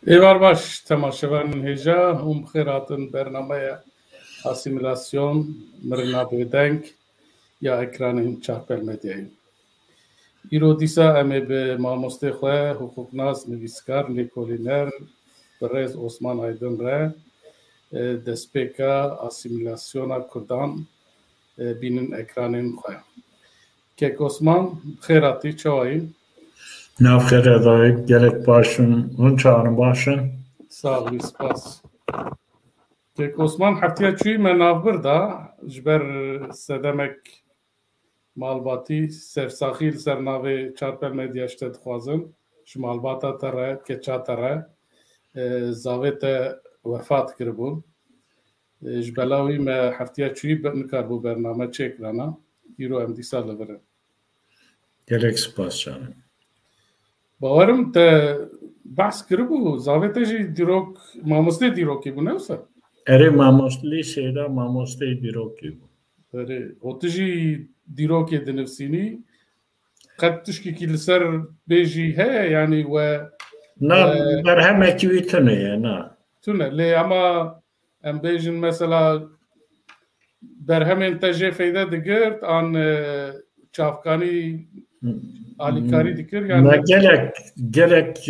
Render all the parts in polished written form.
Eyvar baş temaşevan heja xêratin bernamaya asimilasyon mirina bêdeng ya ekranên çarpel medyayê. Îro dîsa em ê bi mamostê xwe hukuknaz nivîskar lêkolîner bi rêz Osman Aydin re destpêka asimilasyona Kurdan bînin ekranên xwe. Kek Osman xêratî çawa yî? Navxêre dayê gelek başin, hûn çawanî başin? Sağ ol, spas. Kek Osman heftiya çûyî me navbir da ji ber sedemek malbatî sersaxî li ser navê çarpel medya ji te dixwazin ji malbata te re keça te re zavê te wefat kiribûn. Ji bela wî me heftiya çûyî nikarbû bername çêkirana. Îro em dîsa li vir in. Gelek spas canım. Bawerim te behs kiribû zavê te jî dîrok mamostê dîrokî bû ne wisa? Erê mamosteyê sêda mamosteyê dîrokê bû. Erê o tu jî dîrokê dinivîsînî qet tiştekî li ser bê jî heye yanî we Na berhemekî wî tune ye na. tune lê ama em bêjin mesela berhemên te jê feyde digirt an çavkanî alîkarî dikir Na yani gelek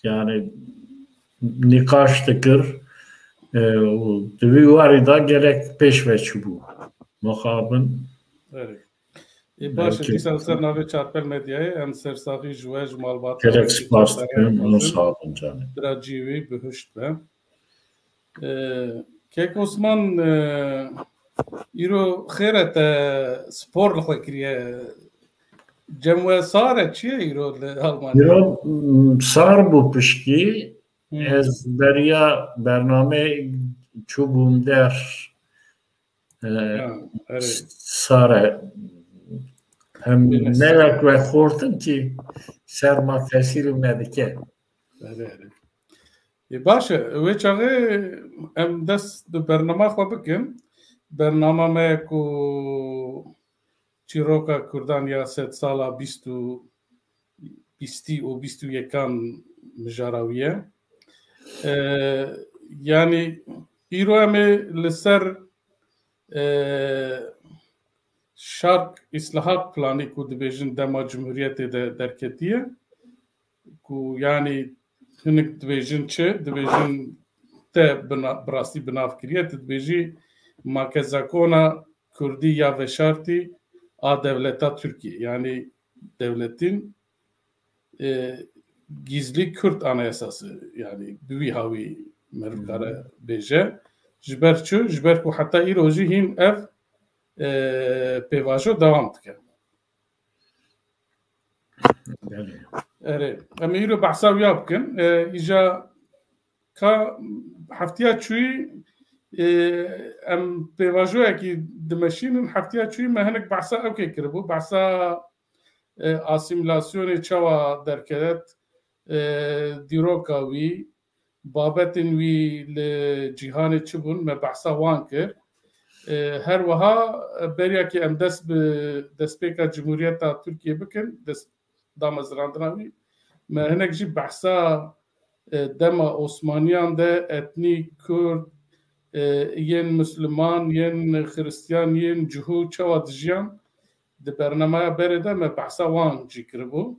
yani nîqaş dikir di wî warî da gelek pêşveçû bû. Mixabin erê. Baş dîsa li ser navê çarpel medyayê em sersaxî ji we ji malbata gelek spas dikim, hûn sağ bin canım. bira cîwê bihuşt be. Kek Osman îro xêre te spor li xwe kiriye. Cem we sar e çi ye îro li Almanya? Îro sar bû piştî ez beriya bername çûbûm der sar e hem nevek ve xortin ki serma tesîrî me dike. Baş e wê çaxê em dest bi bernama xwe bikin. Bernama me ku çîroka Kurdan ya sed sala bîstî û bîst û yekan mijara wî ye. Yani îro em ê li ser şark îslahat planî ku dibêjin dema Cumhuriyetê de derketiye ku yani hinek dibêjin çi dibêjin te bi rastî bi nav kiriye tu dibêjî makezakona Kurdî ya veşartî a devleta Türkiye yani devletin gizli Kürt anayasası yani bi wî hawî meriv kare bêje ji ber çi ji ber ku heta îro jî hîn ev pêvajo dewam dike. Erê em îro behsa wî ya bikin. Îja ka heftiya çûyî em pêvajoyekî dimeşînin heftiya çûyî me hinek behsa ewkê kiribû behsa asimilasyonê çawa derket dîroka wî babetên wî li cîhanê çi bûn me behsa wan kir. Her wiha beryekê em dest bi destpêka Cumhuriyeta Tirkiye bikin dest damezrandina wî me hinek jî behsa dema Osmaniyan de etnîk Kurd yên Müslüman yên Xristiyan yên cihû çawa dijiyan di bernamaya berê de me behsa wan jî kiribû.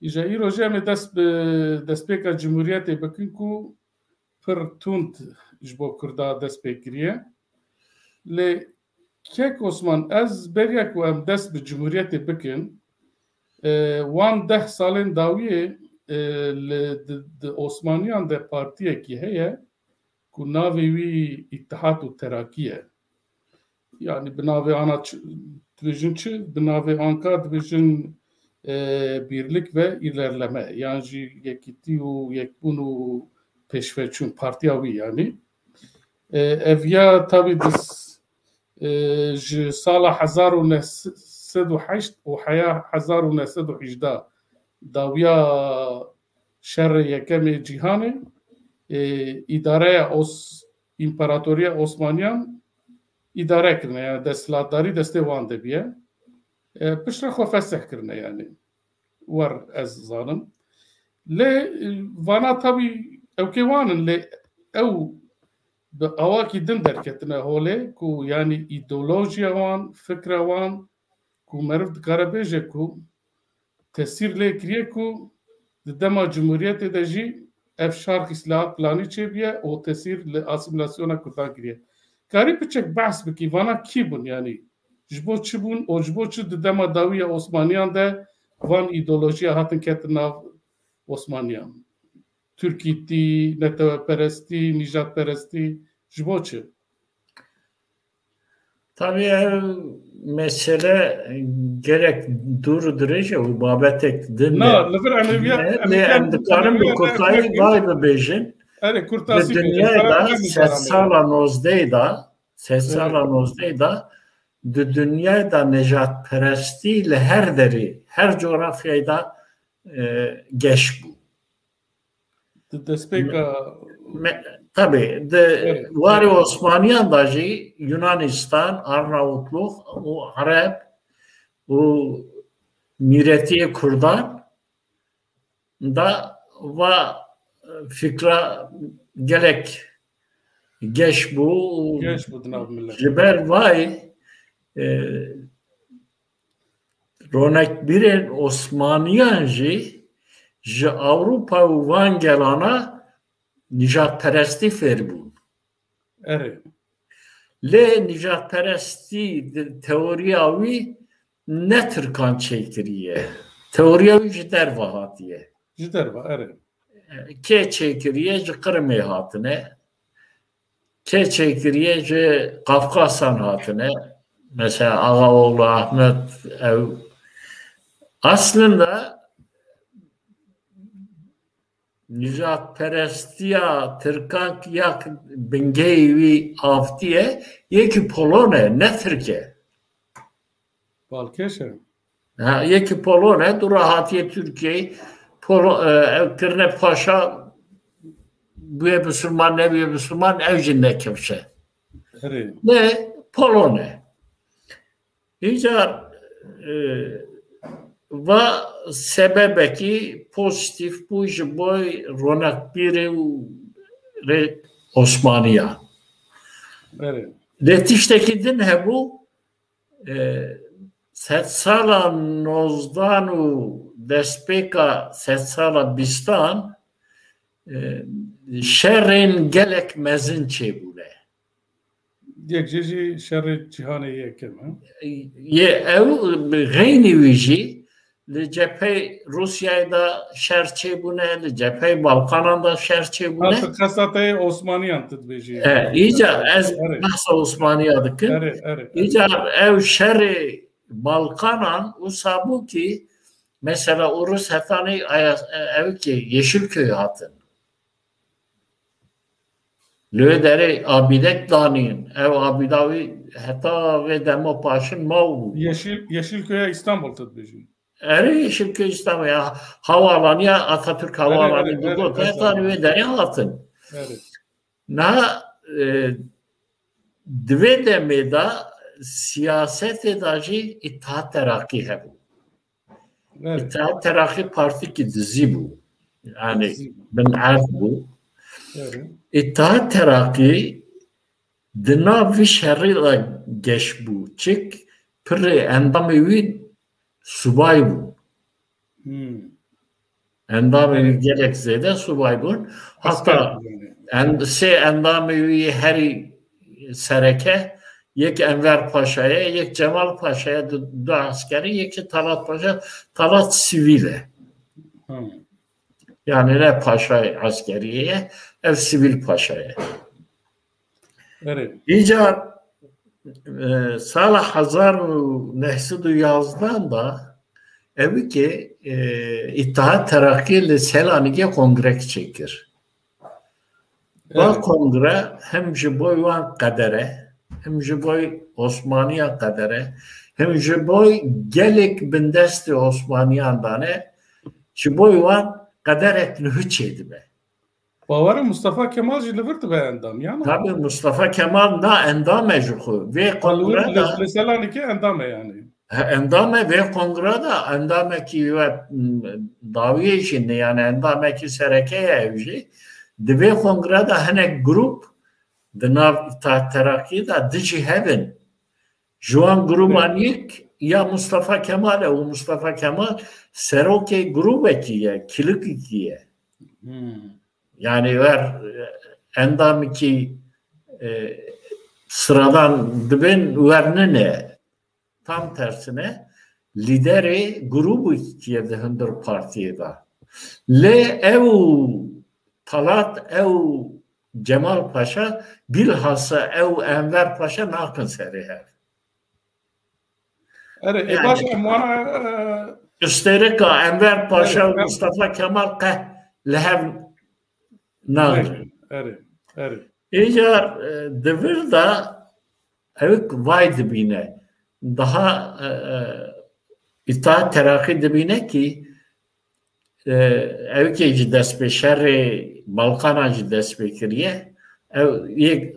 Îja îro jî em ê dest bi destpêka Cumhuriyetê bikin ku pir tund ji bo Kurda dest pê kiriye. Lê Kek Osman ez beriya ku em dest bi Cumhuriyetê bikin wan 10 salên dawiyê di Osmaniyan de partiyekî heye ku navê wî İttihat û Terakî ye. Yani bi navê ana dibêjin çi bi navê anka dibêjin Birlik ve İlerleme yani jî yekîtî û yekbûn û pêşveçûn partiya wî yani. Ev ya tabii ji sala 1908 û heya 1918 dawiya şerê yekemê cîhanê îdareya İmparatoriya Osmaniyan îdare kirine yani desthilatdarî destê wan de biye. Piştre xwe fesih kirine yani. War ez zanim. Le vana tabii evkevanın le ev avaki din derketine hole ku yani ideolojiya wan fikra wan ku meriv dikare bêje ku tesîr lê kiriye ku di dema Cumhuriyetê de jî ev şark îslahat planî çêbiye û tesîr li asimilasyona Kurdan kiriye. Karî piçek behs bikî vana kî bûn yani ji bo çi bûn û ji bo çi di dema dawiya Osmaniyan de van îdeolojiya hatin ketin nav Osmaniyan. Türkîtî, neteweperestî, nîjadperestî ji bo çi? Tabii mesele gerek dur derece u babetek din Na, li vir Emeviyan em dikarin bi Kurtayî vay bibêjin erê Kurtasî di dünyayê da sed sala nozdeyê da di dünyayê da nejatperestî li her derê her coğrafyayê da geş bû. Di destpêka Tabii varî Osmaniyan da jî Yunanistan, Arnavutluk û Arab û Mîretiyê Kurdan da va fikra gelek geş bû geş bû di nav millet. ji ber vay ronekbirên Osmaniyan jî ji Avrupa û van gelana nijadperestî fêr bûn. Erê. Lê nijadperestî teoriya wî ne Tirkan çêkiriye. Teoriya wî ji derve hatiye. Ji derve erê. Kê çêkiriye ji Qrimê hatine. Kê çêkiriye ji Qafqasan hatine. Mesela Ağaoğlu Ahmet ev aslında nijadperestiya Tirkan yak bingehê wî avtiye yekî Polone ne Tirke. Balkêş e. Yekî Polone dura hatiye Türkiye'yi kirine paşa bûye Müslüman ne bûye Müslüman ev jî nekevşe. Erê. Ne Polone. Hicar va sebebeki pozitif bu ji boy ronakbirê û Osmaniya. Erê. Lê tiştekî din hebû sed sala nozdan û destpêka sed sala bîstan şerên gelek mezin çêbûne. Yek jî şerê cîhanê yekim he. Yê ew xeynî wî jî li cepheyê Rusyayê da şer çêbûne, li cepheyê Balkanan da şer çêbûne. Qesatê Osmaniyan dibêjî. Îca ez behsa Osmaniya dikim. Îca ew şerê Balkanan wisa bû ki mesela Urus hetanî ew ki Yeşilköy hatin. Lê derê abîdek danîn. Ev abîda wî heta vê dema paşin maw bû. Yeşilköy'e İstanbul dibêjî. Erê Yeşilköy İstanbul ya havalaniya Atatürk havalanî dû hetanî vê derê hatin. Na divê demê da siyasetê da jî İttihat Terakî hebû. İttihat Terakî partîkî dizî bû. Yani bin erd bû. İttihat Terakî di nav vî şerê da geş bû. Çik pirê endamê wî subay bû. Endamê wî gelek zêde subay bûn. Hatta sê endamê wî herî sereke yek Enver Paşa'ya, yek Cemal Paşa'ya du askeri, yek Talat Paşa, Talat sivil e. Yani ne paşa askeriye, ev sivil paşaya. İca sala 1911'dan da evi ki İttihat Terakki'li Selanik'e kongre çekir. Bu kongre hem ji boy wan kadere, hem ji boy Osmaniya kadere, hem ji boy gelek bindesti Osmaniyan dane, ji boy wan kaderek lühüç edibe. Bavarı Mustafa Kemal ji livirdi be endam yani. Tabii Mustafa Kemal da endam ejuhu ve kongre da Selanik'e endam yani. Endame ve kongrada endame ki ve daviye için yani endame ki serekeye evci ve kongrada hene grup Dınav İttihat Terakki da dici hevin. Juan grubanik ya Mustafa Kemal o Mustafa Kemal seroke grubekiye kilik ikiye. Yani ver endam ki sıradan dibin vernine tam tersine lideri grubu ikiye de hındır partiye da. Le ev Talat ev Cemal Paşa bilhassa ev Enver Paşa nakın seriher. Evet, yani, üstelik Enver Paşa ve Mustafa Kemal lehev nağır. Evet. İcar devir da evik vay dibine daha İttihat Terakki dibine ki evik eci destbeşeri Balkanacı destbekiriye ev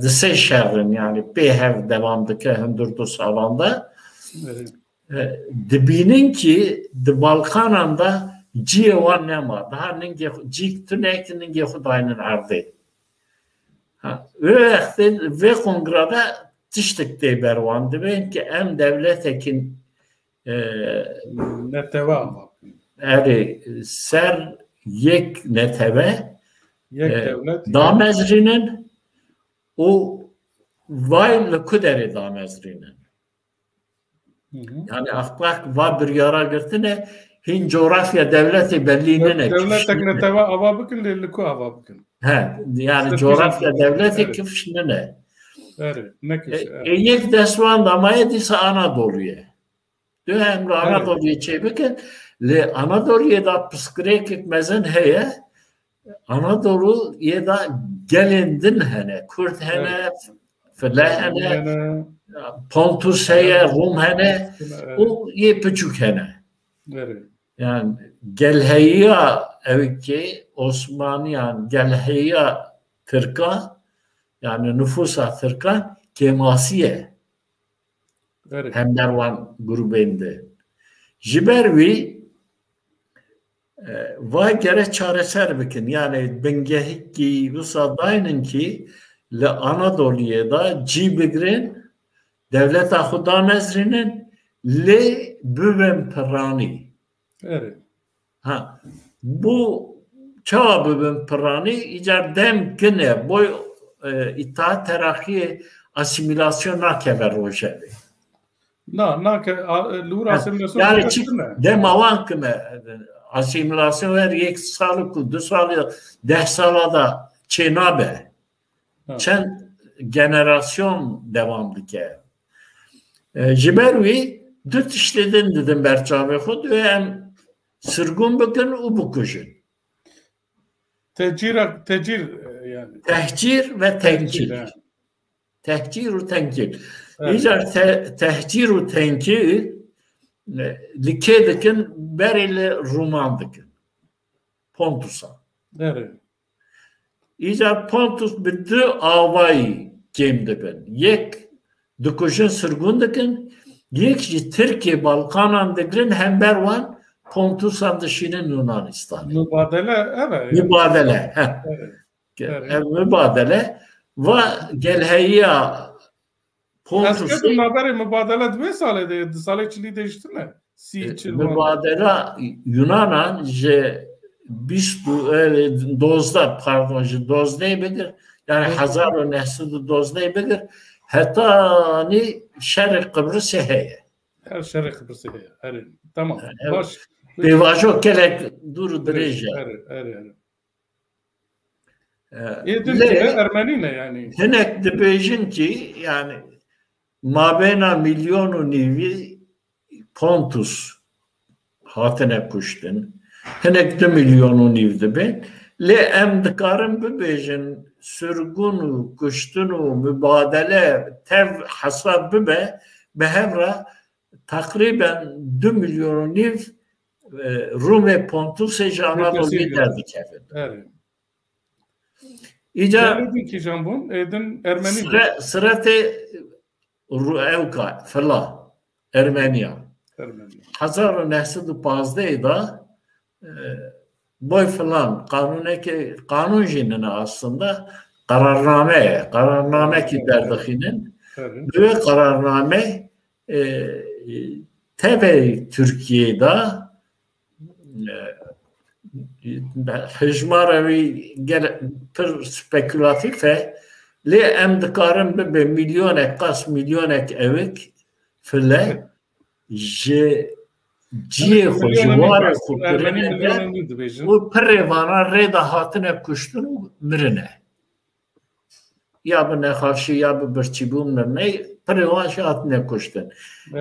dise şerrin yani pehev devamdaki hündürdü salanda dibinin ki de Balkananda civan nema daha ninge cik tünek ninge hudayının ardı. Ve kongrada tiştik de bervan dibin ki em devletekin neteva eri ser yek neteve devlet damezrinin o vaylı kuderi damezrinin. Yani akbak va bir yara girtine hin coğrafya devleti belliğine devlet tekneteva avabıkın lelliku avabıkın. Yani coğrafya devleti kifşine. Evet. Yek desvan damaya disa Anadolu'ya. Dönemli Anadolu'ya çevikin. Le Anadolu'ya da psikrek mezen heye. Anadolu'ya da gelindin hene. Kürt hene, Fılah hene, Pontus heye, Rum hene. O ye küçük hene. Yani gelheya evki Osmaniyan gelheya Türka yani nüfusa Türka kemasiye hem dervan grubende jibervi vay gere çareser bikin yani bengehik ki usadayının ki le Anadolu'ya da cibigrin devlet ahuda mezrinin le büvem perani. Evet. Bu çağ büvem perani icar dem kine boy İttihat Terakki asimilasyon nakever rojeli. Lur asimilasyon yani çık dem avan kime asimilasyon ver yek sağlıklı 2 salı 10 salada çenabe. Çen generasyon devamlı ke. Jibervi düt işledin dedim berçave xud ve em sırgun bakın u bukuşun. Tecir yani. Tehcir ve tenkil. Tehcir ve tenkil. İcar tehcir ve tenkil likedekin berili Rumandıkın. Pontus'a. Evet. İcar Pontus bitti avayı gemdikın. Yek dukuşun sırgundıkın yek Türkiye Balkanandıkın hem bervan Pontus'an dışının Yunanistan'ı. Mübadele evet. Mübadele. Mübadele ve gelheya Pontus'u. Eskiden haberi mübadele 2 salı de 2 salı içliği değişti mi? Mübadele Yunanan je dozda pardon dozda yani Hazar nesli dozda hatta ni Şerq Kıbrıs'ı heye. Her Şerq Kıbrıs'ı heye. Evet. Tamam. Baş. Bevajo kelek dur derece. Evet. Edildi Ermeni ne yani? Henek de bejin ki yani mabena milyonu nevi Pontus hatine kuştun. Henek 2 milyonu nevdi ben. Le emdikarım bu bejin sürgunu, kuştunu, mübadele, tev hasab be behevra takriben 2 milyonu nev Rum ve Pontus ece Anadolu'yu derdik efendim. Evet. İca ki jambon edin Ermeni sırate evka fela Ermeniyan. 1915 da boy falan kanun jinine aslında kararname ki derdikinin böyle kararname tabi Türkiye'de hejmarevi pır spekülatife li em dikarin be milyonek evik file ciye xojware xubirine u perevana reda hatine kuştun mirine ya bu nexaşi ya bu birçibun mirine perevanşi hatine kuştun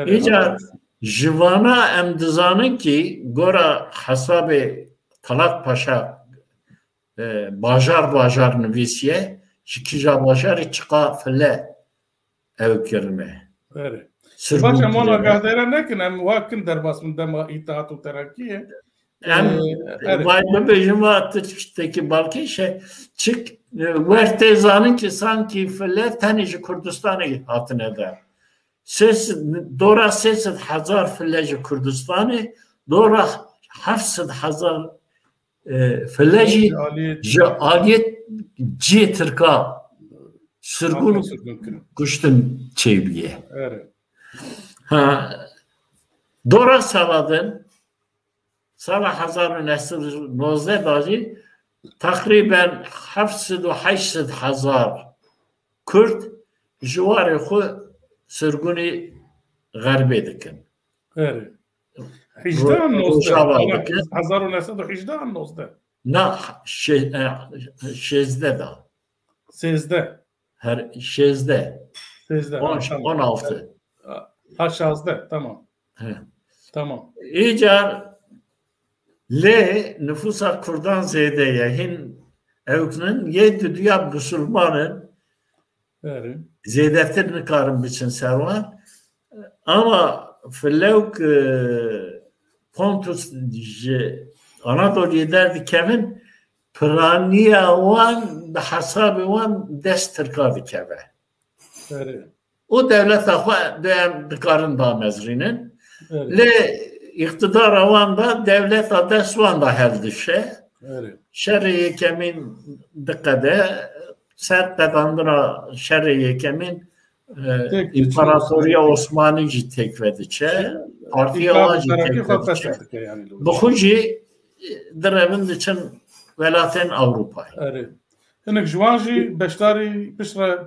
ica jivana em dizanın ki gora hesabı Talat Paşa bajar nivisiye şikija bajar çıka file ev kirme evet. Başka mona gahdera nekin em vakin derbasın dema itaat u terakkiye. Em vay bejim vattaki balki çık vertezanın ki sanki file tanici Kurdistan'ı hatın eder. Dora 300,000 filleci Kurdistan'ı dora 700,000 filleci aliyet ciye Türk'a sürgün kuştun çevriye. Evet. Dora saladın Sala 1919 dahi takriben 700,000 Kürt jivarı xu sürgünü garbe dikin. Evet. 1919 Na 16 da. 16. Her 16. Ha 16 tamam. Tamam. İcar le nüfusa Kurdan zedeye hin evkinin yedi dünya Müslümanın zedeftir karın biçin servan ama fillevk Pontus Anadolu'ya derdi kevin praniya wan hesabı wan destir kadı keve. O devlet akva dikarın da mezrinin le iktidar avanda devlet adesvan da heldişe şerri kemin dikkade sert bedandıra şerri kemin İmparatoriya Osmanlıcı tekvediçe partiye olacı tekvediçe bu huci derevin için velaten Avrupa. Evet. Hinek jwanji beştari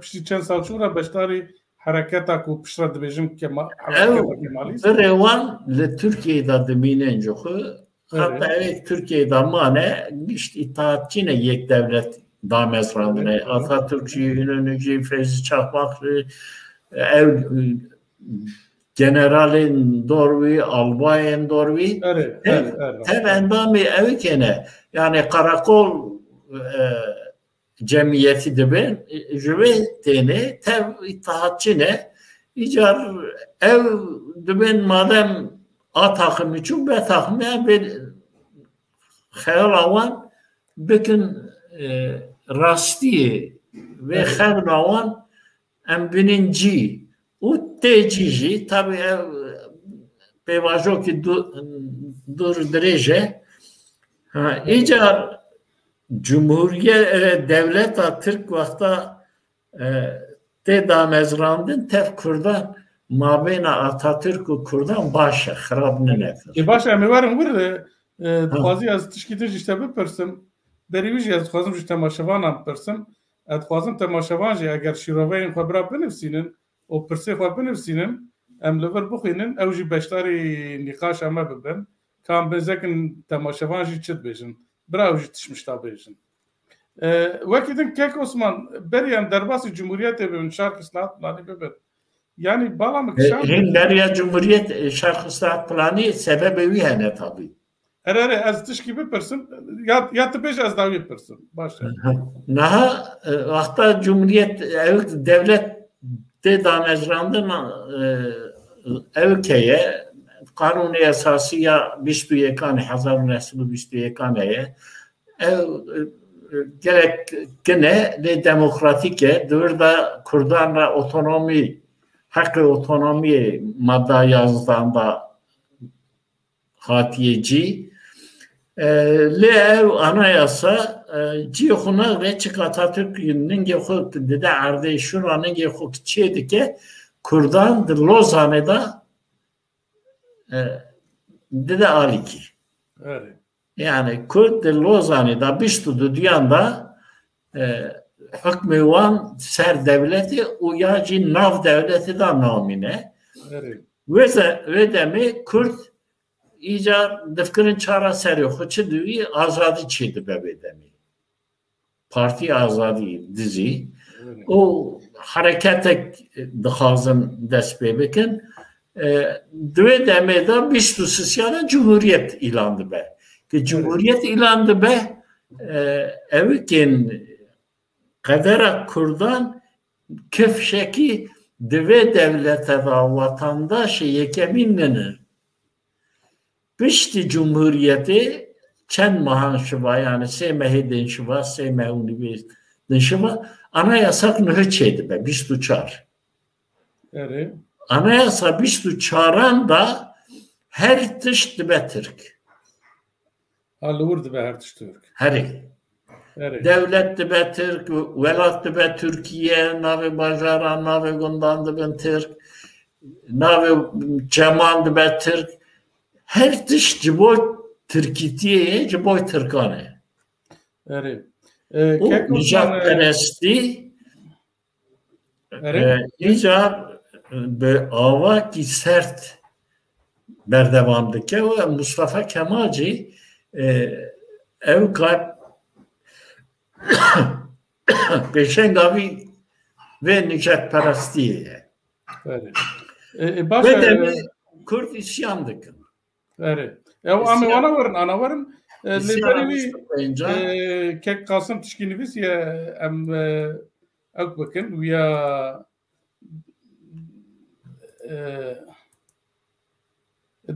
pişti çen salçura beştari hareketa ku pişra dibejim hareketa kemalist. Revan le Türkiye'de deminen joku hatta Türkiye'de mane işte itaatçine yek devlet damezrandine Atatürkçü Ünlücü Fevzi Çakmaklı ev generalin dorvi albayın dorvi tev endami evi kene yani karakol cemiyeti de ben jüvetene tev itaatçine icar ev de ben madem A takım için B takım ya ben hayal avan bütün rasti ve hayal avan em bininci o tecici tabi pevajo ki dur derece icar Cumhuriyet devlet Türk vakta te damezrandın tev Kurdan mabeyna Atatürk u Kurdan başa xarabne nedir. Başa emivarım burada dixwazi az tişkitiş işte bipirsim beriviş az dixwazim ji temaşevanan pirsim dixwazim temaşevan jî eger şîroveyên xwe bira binivîsînin û pirsê xwe binivîsînin em li vir bixwînin ew jî beşdarî nîqaşa me bibin kam bizekin temaşevan jî çi dibêjin bira ew jî tişmişta bêjin. Wekî din Kek Osman beriyan derbasî Cumhuriyetê bibin şark islahat planî bibin. Yani bağlamak şart. Derya Cumhuriyet şark islahat planı sebebi wî hene tabii. Herhalde az tişkî bipirsim ya tibêj ez da wî pirsim. Başa. Naha vakta Cumhuriyet devlet de damezrandın evkeye kanuni esasıya 21 1921 gerek gene de demokratike dörda Kurdanla otonomi hakkı otonomi madde yazdığında hatiyeci lev anayasa cihuna ve çık Atatürk'ün gehuk dede ardı şuranın gehuk çedike Kurdan Lozan'da dede aliki. Evet. Yani Kürt Lozan'da bir stüdyo diyanda hükmü van ser devleti uyacı nav devleti da namine. Evet. Ve demi Kürt icar defkırın çara seriyor. Hoçı düğü azadi çeydi bebedemi. Parti azadi dizi. Evet. O harekete dixazın dest bebekin dve demeda biştu sisyana Cumhuriyet ilandı be. Ki Cumhuriyet ilandı be evikin kadera kurdan kefşeki dve devlete da vatandaşı yekeminlenir. Bişti Cumhuriyeti çen mahan şıva yani sevmehedin şıva sevmehedin şıva anayasak nöhü çeydi be biştu çar. Evet. Anayasa biştu çaran da her tış dibe Türk. Halvurdu be her Türk. Heri. Evet. Devlet dibe Türk, velat dibe Türkiye, navi bajara, navi gundan dibe Türk, navi ceman dibe Türk. Her tış ciboy Türkiye'ye, ciboy Türkane. Evet. O nicat peresti, icar be ava ki sert berdevamdike ve Mustafa Kemalci ev kalp peşengavi ve nicat perestiye. Evet. Ve demi Kürt isyandık. Evet. Ama ana varın liberi kek Kasım tişkini biz ya em ak bakın ya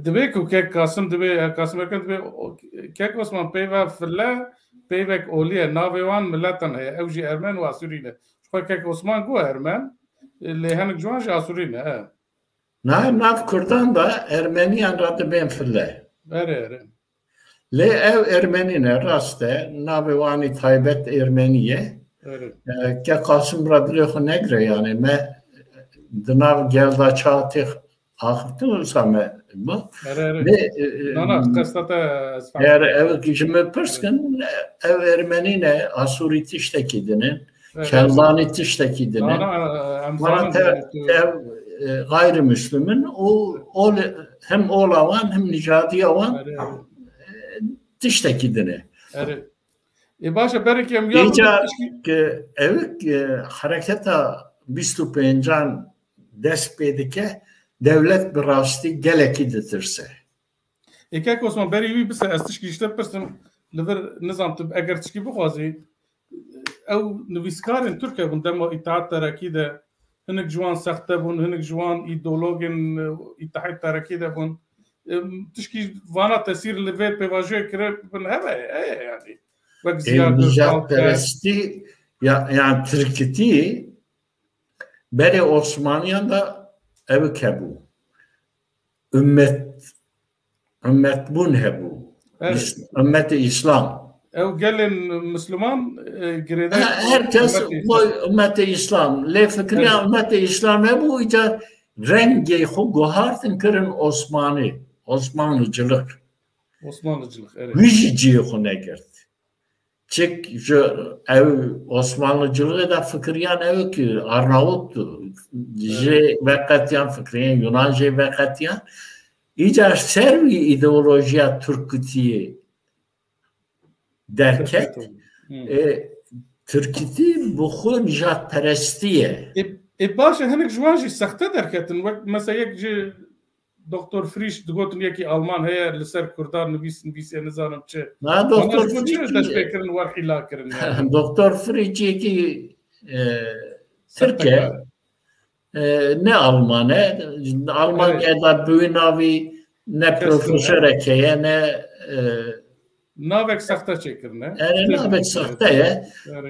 دبي كو كيك قاسم دبي قاسم كان دبي كيك عثمان بيفا فلا بيفك اوليا نافيوان ملاتن هي اوجي ارمان واسورينا شو كيك عثمان جو ارمان اللي هنك جواج اسورينا Nav Kurdan da Ermeniyan radı ben fırla. Evet. Le ev Ermenine raste navivani taybet Ermeniye. Evet. Ke Kasım radlı negre yani me dınav gelda çatih ahıftı same bu. Evet. Nana kastata eğer ev kişime pırsın ev Ermenine Asuriti iştekidinin Keldaniti iştekidinin bana ev gayrimüslimin o hem olavan hem nicadi olan tiştekidini. Evet. Başa berikem ya evik hareketa 25'an despedike devlet bir rasti geleki detirse. Kek Osman beri bir bise estişki işte pırsın liver nizam tüb eğer tişki bu xazi ev nüviskarın Türkiye bundama itaat terakide هناك جوان سختبون هناك جوان ايديولوجين اتحاد تركي دبون تشكي فانا تسير لفيت بواجه كرب من هذا يعني وقت زياده peresti yani Türkiye beri Osmanlı'da ev kebu ümmet bun hebu ümmeti İslam ev gelin Müslüman girede herkes bu ümmeti İslam le fikriya ümmeti İslam bu ica rengi huguhartın kırın Osmanlıcılık evet vijiciye hunegert çık ev Osmanlıcılığı da fikriyan ev ki Arnavuttu je vakatiyan fikriyan Yunanca vakatiyan ica servi ideolojiya Türkütiye derket Türkiye bu xu nijat perestiye. Başa henek jwanji saxta derketin vakt mesela yek Doktor Frisch digotin yeki Alman heye li ser Kurdar nivîs nizanim çi. Doktor Frisch deşpekirin war hila kirin. Doktor Frisch yeki Türkiye ne Almanya'da büyünavi ne profesör ekeye ne Navek saxta çekirne. Navek saxta ya.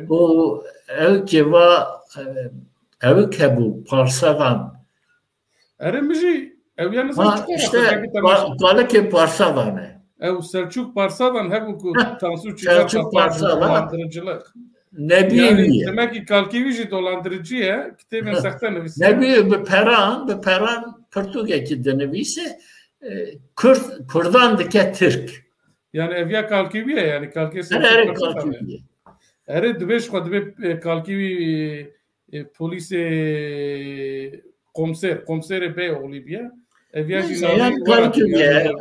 O ev ki va ev ki bu parsadan Eremiji ev yani Ha işte Galike Parsadan'ı. Ev Selçuk Parsadan hep bu Tansu Çiller Selçuk Parsadan dolandırıcılık. Nebi Yani demek ki Kalkiviji dolandırıcı ya kitabın sakta nefisi. Nebi bir peran Portugeki denevisi Kurdan dike Türk. Yani evya Kalkiviye yani Kalkivisi. Her Kalkiviye. Ere dveş kadve Kalkivi polisi komiser bey Olivia. Evya yani Kalkiviye.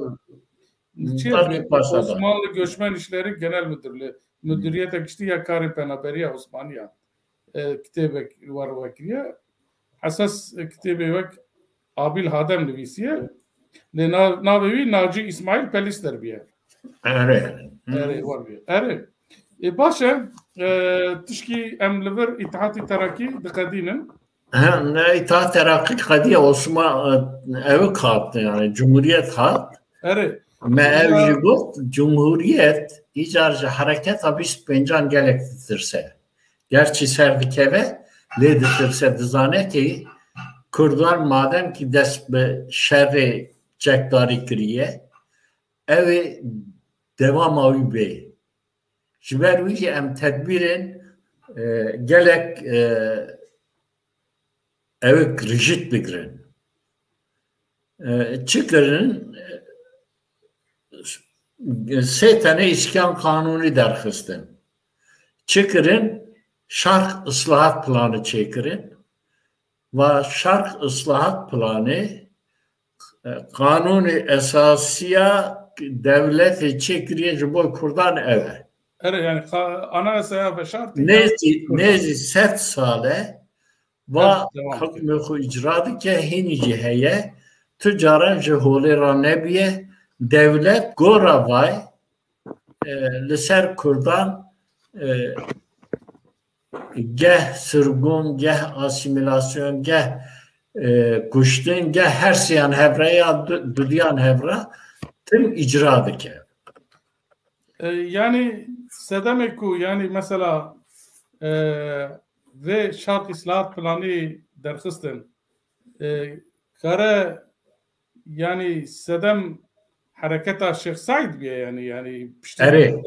Osmanlı Göçmen İşleri Genel Müdürlüğü. Müdüriyete geçti ya Kari Penaberiya Osmaniye. Kitebek var vakriye. Asas kitebek Abil Hadem nivisiye. Navevi Naci İsmail Pelis biye. Evet. Evet var biye. Evet. Başa tişki emliver İttihat-ı Terakki dikadinin. İttihat Terakki kadiye Osman evi kalktı yani Cumhuriyet kalktı. Evet. Mevci bu Cumhuriyet icarcı hareket abis pencan gerektirse. Gerçi serdikeve ledirtirse dizane ki Kurdlar madem ki dest be şerri çekdari kiriye evi devam avi bey. Jiber ki em tedbirin gelek evi rigid bigirin. Çıkırın se tane iskan kanuni derkistin. Çıkırın şark ıslahat planı çekirin. Ve şark ıslahat planı kanuni esasiya devleti çekiriye boy kurdan eve. Evet yani anayasaya ve şartı. Nezi set sale ve hükmü icradı ke hinici heye tüccara jehulera nebiye devlet goravay liser kurdan geh sürgün, geh asimilasyon, geh kuştun, geh her siyan hevre ya düdyan hevre tüm icradı ki. Yani sedemeku yani mesela ve şart islahat planı derkistin kare yani sedem hareketa Şeyh Said biye yani evet.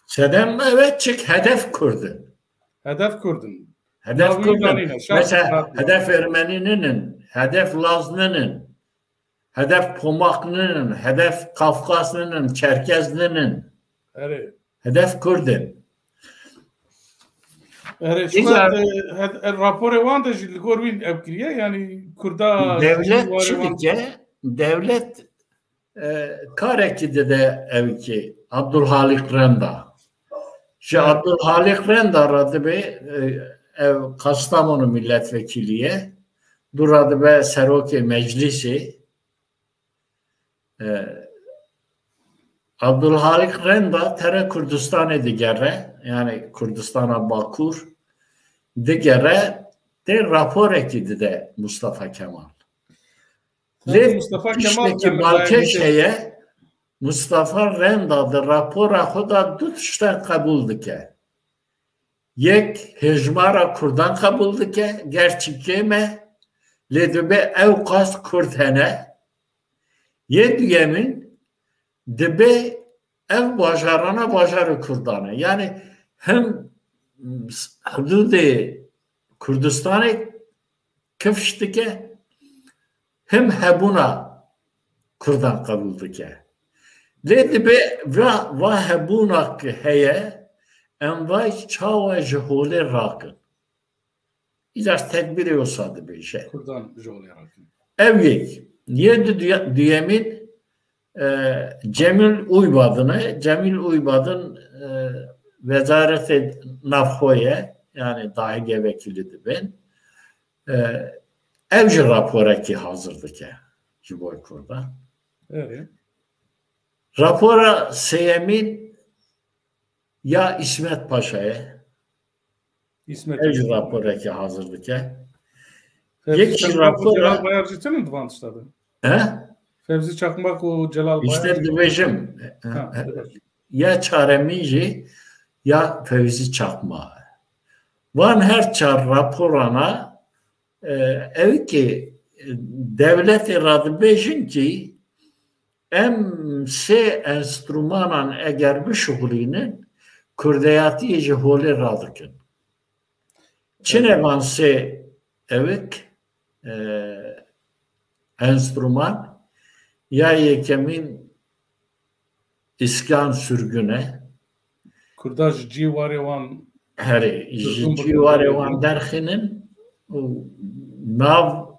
Sedem evet çık hedef kurdun. Hedef kurdun. Hedef kurdun. Mesela hedef Ermeninin, hedef Lazlı'nın, hedef Pomaklı'nın, hedef Kafkaslı'nın, Çerkezli'nin. Evet. Hedef kurdun. Evet. Şu raporu var da şimdi görün evkiriye yani Kurda devlet şimdi devlet Kareki'de de evki Abdülhalik Renda. Abdülhalik Renda aradı be ev Kastamonu milletvekiliye duradı be Seroke meclisi Abdülhalik Renda tere Kürdistan'ı digere yani Kürdistan'a Bakur digere de rapor ekidi de Mustafa Kemal. Mustafa Kemal Balkeşe'ye Mustafa Renda'da rapora xuda dut işten kabul dike. Yek hecmara Kurdan kabul dike, gerçekeme ledübe evkas Kurtene ye düyemin dibe ev bajarana bajarı Kurdanı. Yani hem hududu Kürdistan'ı kıfış dike hem hebuna Kurdan kabul dike. Ledübe ve hebuna heye envay çava jehole rakın. İlaç tedbiri olsadı bir şey. Kurdan jehole rakın. Evet. Yedi düyemin Cemil Uybad'ın Vezareti Nafhoye yani dahi vekiliydi ben. Evci rapora ki hazırdı ki Ciboy Kur'da. Evet. Rapora Seyemin ya İsmet Paşa'ya evci rapora ki hazırdı ki. Fevzi Celal Bayarcı'nın mı duvantışladı? He? Fevzi Çakmak o Celal Bayarcı. İşte düvejim. Ya Çaremici ya Fevzi Çakmak. Van her çar raporana ev ki devleti radibêjin ki em sê enstrûmanan eger bişuxulînin Kurdiyatiyê ji holê radikin. Çi ne van sê evik enstrûman ya yekemîn iskan sürgüne Kurda ji cîwarê wan herê ji cîwarê wan derxînin û nav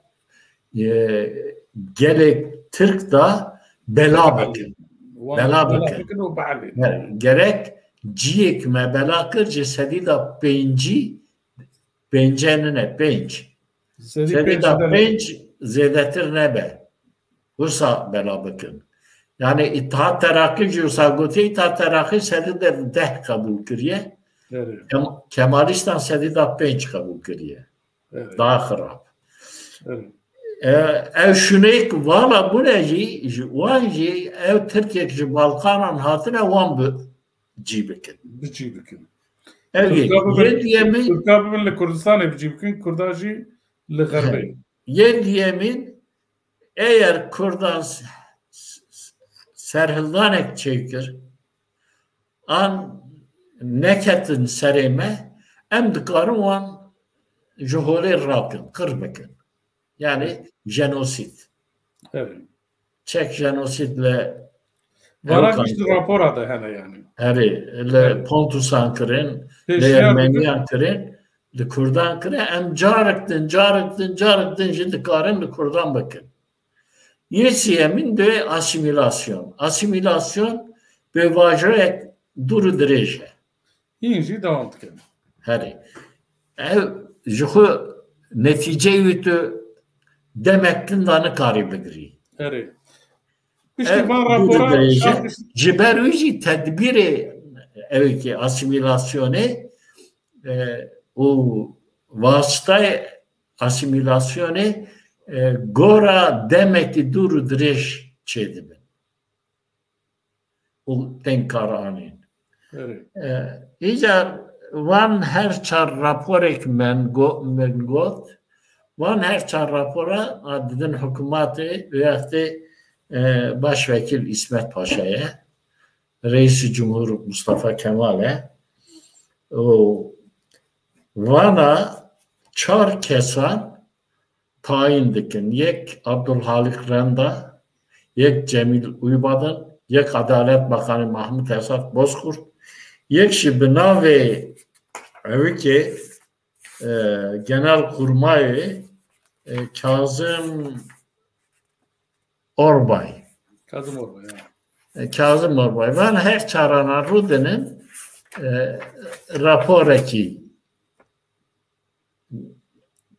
gelek Türk da bela bikin. Bela bikin. Gerek ciyek me bela kir ji sedî da pêncê ne pênc. Sedî da pênc zêdetir nebe. Wisa bela bikin. Yani İttihat Terakî ji wisa gotiye İttihat Terakî sedî de 10 kabul kiriye. Kemalistan sedî da 5 kabul kiriye. Daha xirab. Ev şuneyk valla bu ne jî wan jî ev Tirkiyek ji Balkanan hatine wan cî bikin. Bicî bikin. Ev yemin Türka bibin li Kurdistanê bicî bikin, Kurda jî li Xerbeyê. Yên yemin eğer Kurdan serhildanek çekir an neketin sereme em dikarin wan ji holê rakin, kir bikin. Yani jenosit. Evet. Çek jenosidle Vana işte rapora da hene yani. Le Pontusan kirin, le Ermeniyan kirin, le Kurdan kirin, em carıktın ji dikarin li Kurdan bikin. Yesiyemin de asimilasyon. Asimilasyon be vajrek duru dirêje. İnci devam dikin. Herî. Ev ji xwe neticeyi tu demektin da nikarî bigirî. Herî. Piştî van rapora ji ber wî jî tedbîrê evkî asimilasyonê û vasıtayê asimilasyonê gora demekî dûr û dirêj çêdibin. û tên kar anîn. Îcar van her çar raporek min got van her çar rapora didin hikûmetê wextê Başvekil İsmet Paşa'ya Reis-i Cumhur Mustafa Kemal'e vana çar kesan tayin dikin. Yek Abdülhalik Renda, yek Cemil Uybadın, yek Adalet Bakanı Mahmut Esat Bozkurt, yek şibinave evki Genelkurmay Kazım Orbay. Kazım Orbay. Yani. Kazım Orbay. Ben her çarana Rude'nin raporeki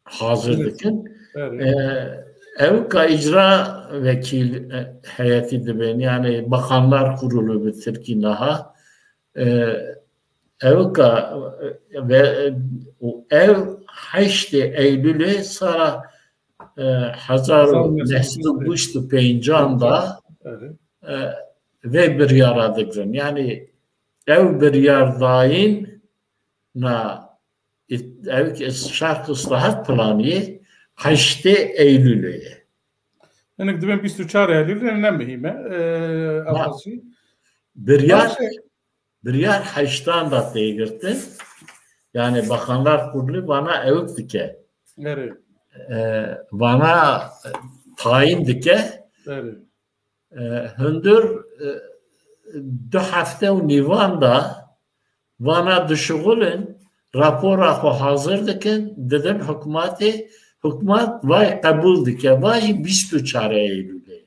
hazırdıkın. Evka icra vekil heyeti ben yani Bakanlar Kurulu bitir ki naha evka ve ev 8 Eylül'e sonra Hazar nesli buştu pencanda ve bir yaradıkın. Yani ev bir yardayın na ev şarkı ıslahat planı 8 Eylül'e. Yani gidip 24 Eylül'e ne mühime? Bir yer 8'dan da değirtin. Yani Bakanlar Kurulu bana ev dike. Evet. Bana tayin dike. Evet. Hündür 2 hafte u nivan da bana düşüğülün rapora ko hazır dikin dedim hükümeti hükümet vay kabul dike vay 24 Eylül'e.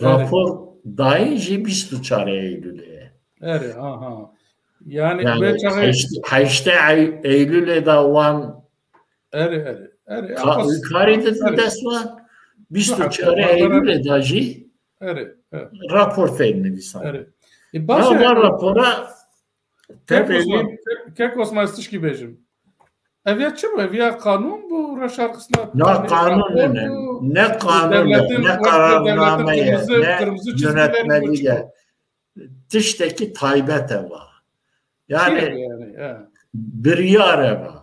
Rapor dayınca 24 Eylül'e. Evet. Aha. Yani 8 Eylül'e de olan Evet. Yukarı dedi desvan 24 Eylül'e dahi rapor temin lisan. Evet. Ama rapora Kek osmanlıstış gibi bejim. Evya çi bu? Evya kanun bu şarkısına? Ne kanun ne kanun ne kararnameye ne yönetmeliğe tişteki taybet var. Yani bir yare var.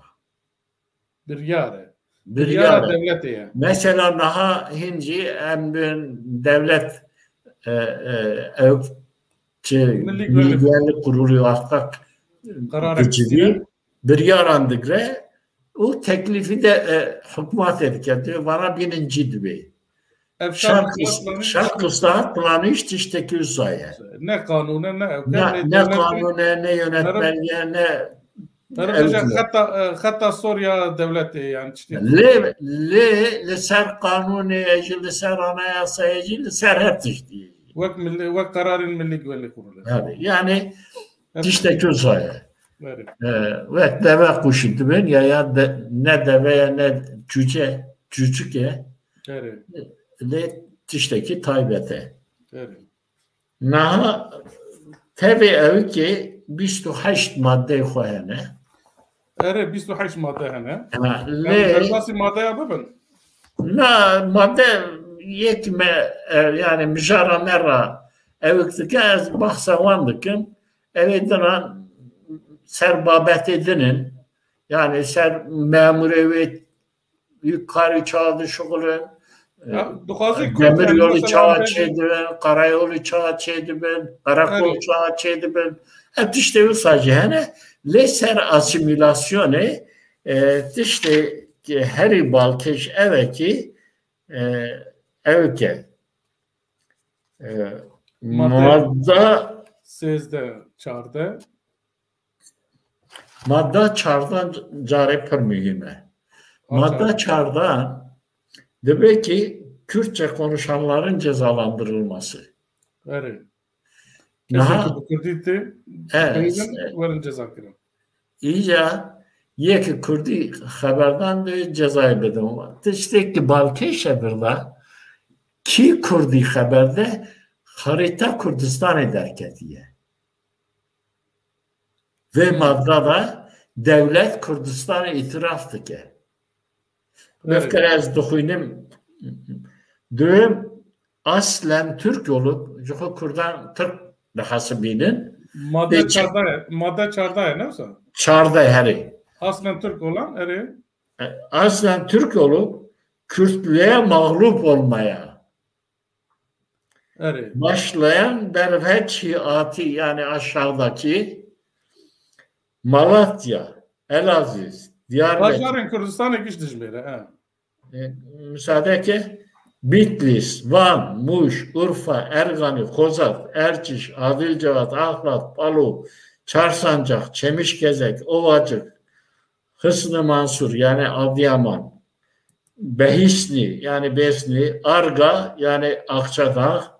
Bir yare. Biryara devleti ya. Mesela daha hinci en büyük devlet Milli Güvenlik Kurulu hakkak gücü bir yarandıkça o teklifi de hükümet ediyor. Bana birinci dibi. Şark ıslahat planı işte işteki uzaya. Ne kanuna ne kanuna ne yönetmeliğe ne hatta Suriye devleti yani. Le ser kanuniyeci, le ser anayasayeci, le ser her tişti. Ve kararın Milli Güvenlik Kurulu. Yani işteki uzaya. Ve deve kuşu ben ya ne deve ya ne cücük ya. Le tişteki taybete. Naha tabi ev ki 28 madde koyane. 28 madde hene. Le madde yapın. Na madde yekme yani müjara merra evkteki az bahsavandıkım evden serbabet edinin yani ser memurevet yukarı çağdı şugulun demir yolu çağı çedibin, karayolu çağı çedibin, karakol çağı çedibin. Hep işte bu sadece hani leser asimilasyonu işte her balkeş evki evke madda sizde çağırdı. Madda çağırdan cari pır mühime. Madda çağırdan demek ki Kürtçe konuşanların cezalandırılması. Evet. Kesinlikle bu Kürt'ü verin ceza kırın. İyice yeki Kürt'ü haberden de cezayı bedim. İşte ki Balkeş'e birla ki Kürt'ü haberde harita Kürdistan ederketiye. Ve maddada devlet Kürdistan'a itiraftı ki. Nefkere az dokuynum düğüm aslen Türk olup Juhu Kürdan Türk hasibinin madde çarda ne olsa? Çarda heri. Aslen Türk olan heri. Aslen Türk olup Kürtlüğe mağlup olmaya başlayan dervet şiati yani aşağıdaki Malatya, Elaziz, Diyarbakır. Başarın Kürdistan'a gitmiş böyle. Müsaade ki Bitlis, Van, Muş, Urfa, Ergani, Kozak, Erciş, Adilcevat, Ahlat, Palu, Çarsancak, Çemişgezek, Ovacık, Hısnı Mansur yani Adıyaman, Behisni yani Besni, Arga yani Akçadağ,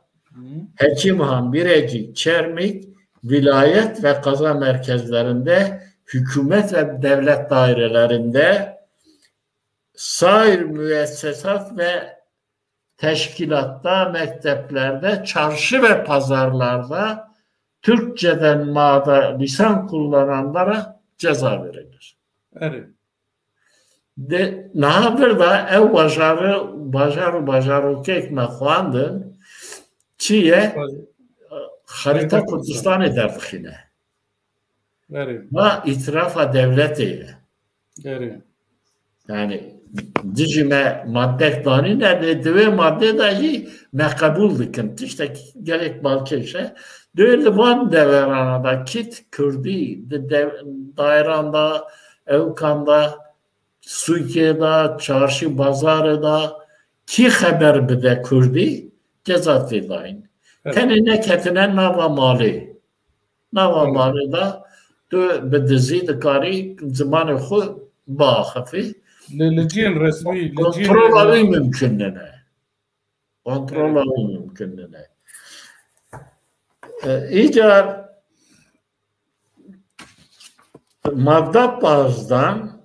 Hekimhan, Birecik, Çermik, vilayet ve kaza merkezlerinde, hükümet ve devlet dairelerinde, sair müessesat ve teşkilatta, mekteplerde, çarşı ve pazarlarda Türkçeden mağda lisan kullananlara ceza verilir. Evet. Nahabır da ev bajarı kekme kuandın çiye harita Kürdistan ederdik yine. Ve itirafa devletiyle. Yani dicime madde dani ne dve madde dahi mekabul dikin. İşte gerek balkeşe. Böyle van deveranada kit Kürdi dairanda, evkanda, Suike'da, çarşı bazarda ki haber bide Kürdi cezat edayın. Tenine ketine nava mali. Nava mali da بدزی دکاری زمان خود با خفی لجین رسمی کنترل آوی ممکن نه کنترل آوی ممکن نه ایجار madde bazdan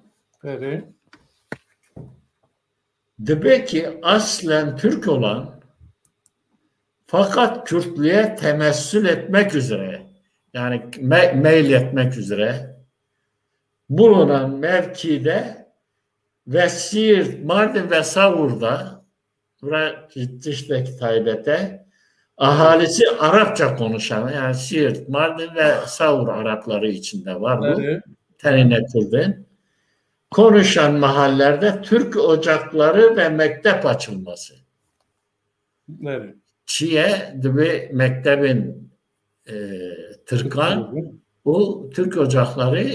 demek ki aslen Türk olan fakat Kürtlüğe temessül etmek üzere yani meyletmek üzere bulunan mevkide ve Siirt, Mardin ve Savur'da işte Taybet'e ahalisi Arapça konuşan yani Siirt, Mardin ve Savur Arapları içinde var bu. Tenine Kürt'ün. konuşan mahallelerde Türk ocakları ve mektep açılması. Evet. Çiye dibe mektebin Türkan o Türk ocakları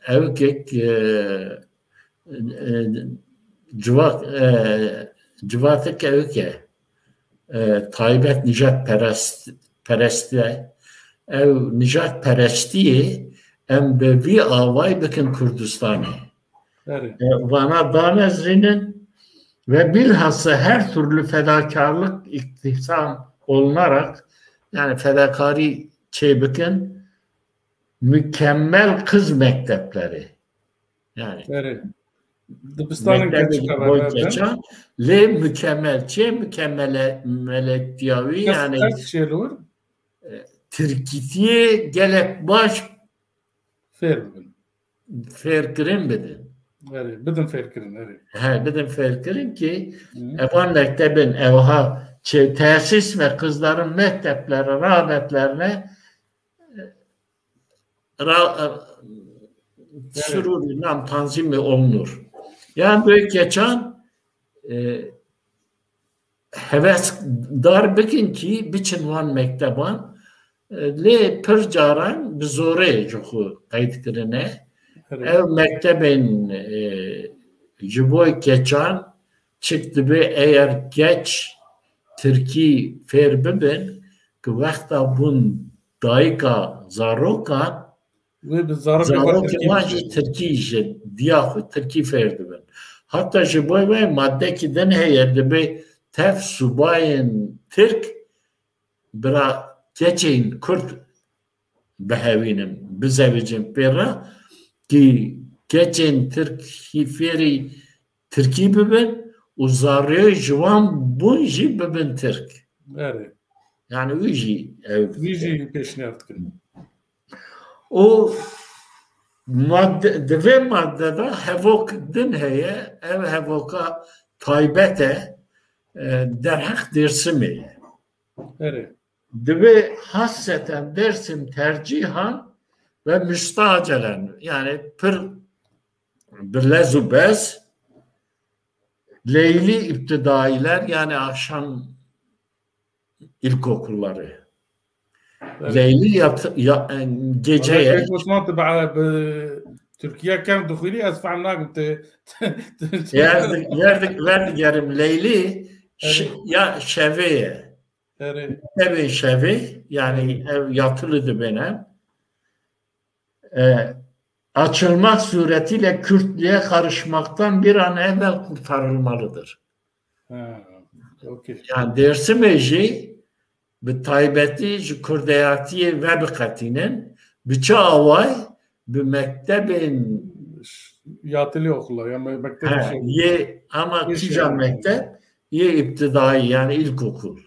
evkek civatık evke taybet nicat perestli ev nicat perestiye em bevi avay bikin Kurdistan'ı. Evet. Vana danezrinin ve bilhassa her türlü fedakarlık iktihsam olunarak yani fedakari bikin mükemmel kız mektepleri. Yani Evet. Dibistanın geçen le mükemmel melektiyavi yani kaç şey olur? Türkiye gelek baş ferkirin bedin. Evet, bedin ferkirin, evet. He, bedin ferkirin ki evan mektebin evha tesis ve kızların mektepleri, rağbetlerine sürurinden tanzimi olunur. Yani böyle geçen heves dar bikin ki biçin van mekteban le pır caran bizore cuhu kayıtkirine ev mektebin jiboy geçen çıktı be eğer geç Türkiye ferbibin ki vakta bun daika zarokan zarokan Türkiye diyahu Türkiye ferbibin hatta jiboy ve madde ki den heyerde be tef subayın Türk bira geçeyin Kürt behevinim bizevicim pera ki geçen Türkiye Türkiye bibin uzarıyor jwan bunji bibin Türk. Evet. Yani uji peşine yaptık. O madde maddede hevok din heye ev hevoka taybete derhak dersimi. Evet. Dve hasseten dersim tercihan ve müstacelen yani birlezu bez leyli iptidailer yani akşam ilkokulları. Evet. Leyli geceye Türkiye kem dukhuli asfa'nakum verdik yarım leyli ya şeveye. Evet. Ev şevi yani ev yatılıdı benim. Açılmak suretiyle Kürtlüğe karışmaktan bir an evvel kurtarılmalıdır. Okay. Yani dersi meji bi taybeti Kurdeyati ve bikatinin biçe avay bi mektebin yatılı okullar yani mektep ama tica mektep ye iptidai yani ilkokul.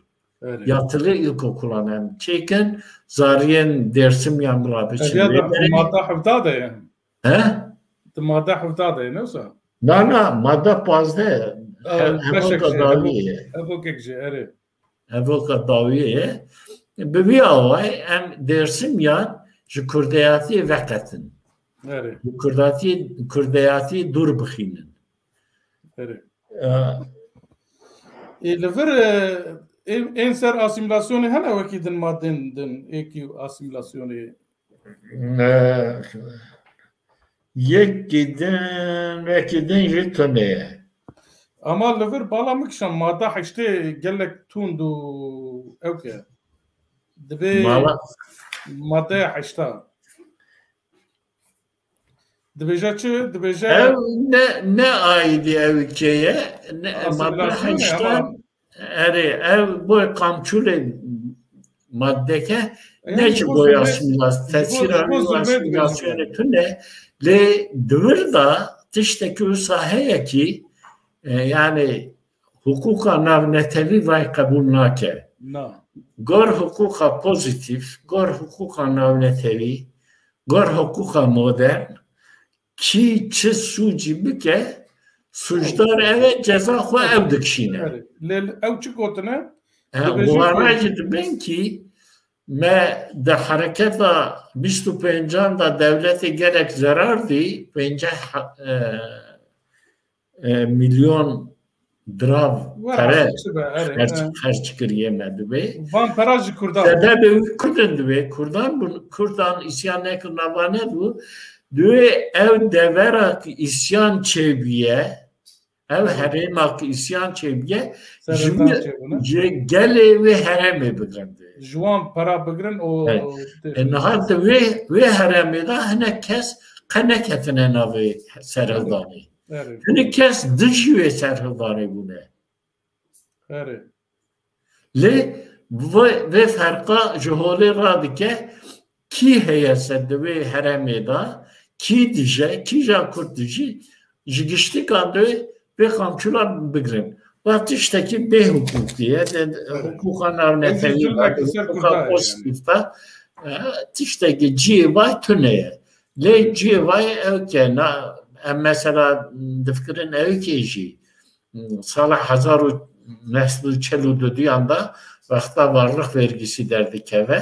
Evet. Yatılı ilkokula hem çeken zariyen dersim yamla biçim. Ya da madde haftada yani. He? Madde haftada yani olsa. Na madde pazde. Evoka daviye. Evet. Evoka daviye. Bebi avay hem dersim yan ji Kurdeyati vekatin. Evet. Kurdeyati dur bixinin. Evet. Lever en ser asimilasyonu hala vakidin madden eki asimilasyonu yekidin jitoneye ama lever bağlamak için madde işte gelek tundu evke debe madde işte debeja ne aydı evkeye ne madde işte ev bu kamçule maddeke ne boy asimilasyonu tüne le dırda tişteki sahaya ki yani hukuka navnetevi vay kabul nake gor hukuka pozitif gor hukuka navnetevi gor hukuka modern ki çi suci bike suçlar eve ceza xwe ev dikşîne. Ew çi gotine? Warajî dibin ki me de hareketa 25 da devleti gerek zarardı 50 milyon drav para harç kiriyemedi ve van parajı kurdan sebebi kurdun ve kurdan isyan ne kırnava ne bu diye ev deverak isyan çeviye ev heremak isyan çeviye gele ve hereme bigrendi juan para bigren o nahad ve hereme da hene kes kaneketine navi serhildani hene kes dışıve serhildani bu ne le ve farka jihole radike ki heyesede ve hereme da ki dije ki jakurt dije jigişti kandı ve kamçılar bigren Batıştaki B hukuk diye hukuka navnetevi hukuka pozitifta tişteki civay tüneye le civay evke mesela difkirin evkeji salah hazaru nesli çeludu diyanda vakta varlık vergisi derdik eve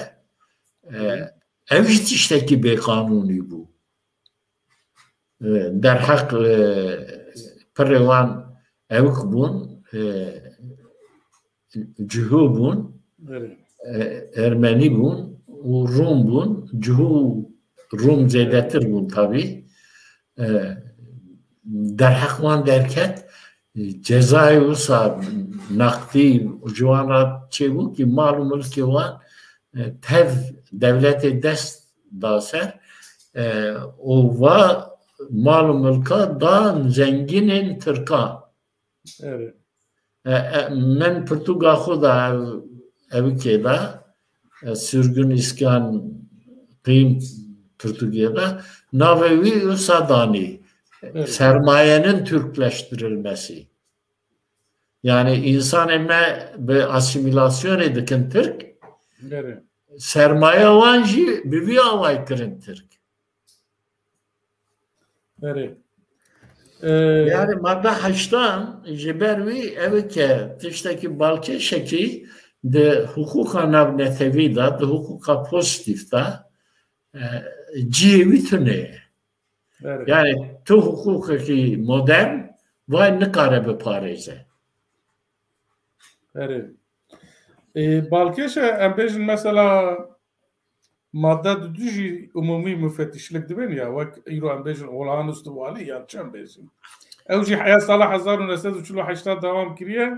ev tişteki B kanuni bu derhak prevan evk bun Cühü bun, Ermeni bun, Rum bun, Cühü Rum zedetir bun tabi. Derhakman derket cezayı usa nakdi cuvana çevu ki malum ülke van tev devlete dest daser o va malum ülke dan zenginin Türkan. Evet. من Portugal خدا evke da sürgün iskan kıyım Türkiye'de navevi usadani sermayenin Türkleştirilmesi yani insan emme ve asimilasyon edikin Türk sermaye vanji bivi avay kırın Türk yani madde haçtan jibervi evke tişteki balke şeki de hukuka navnetevi da de hukuka pozitif da civi tüne yani tu hukuki modern vay ne karabe pareze evet balkeşe embejin mesela madde düzü umumi müfettişlik dibin ya vak iro embejin olağanüstü vali ya çembejin evci haya salah 1980 devam kiriye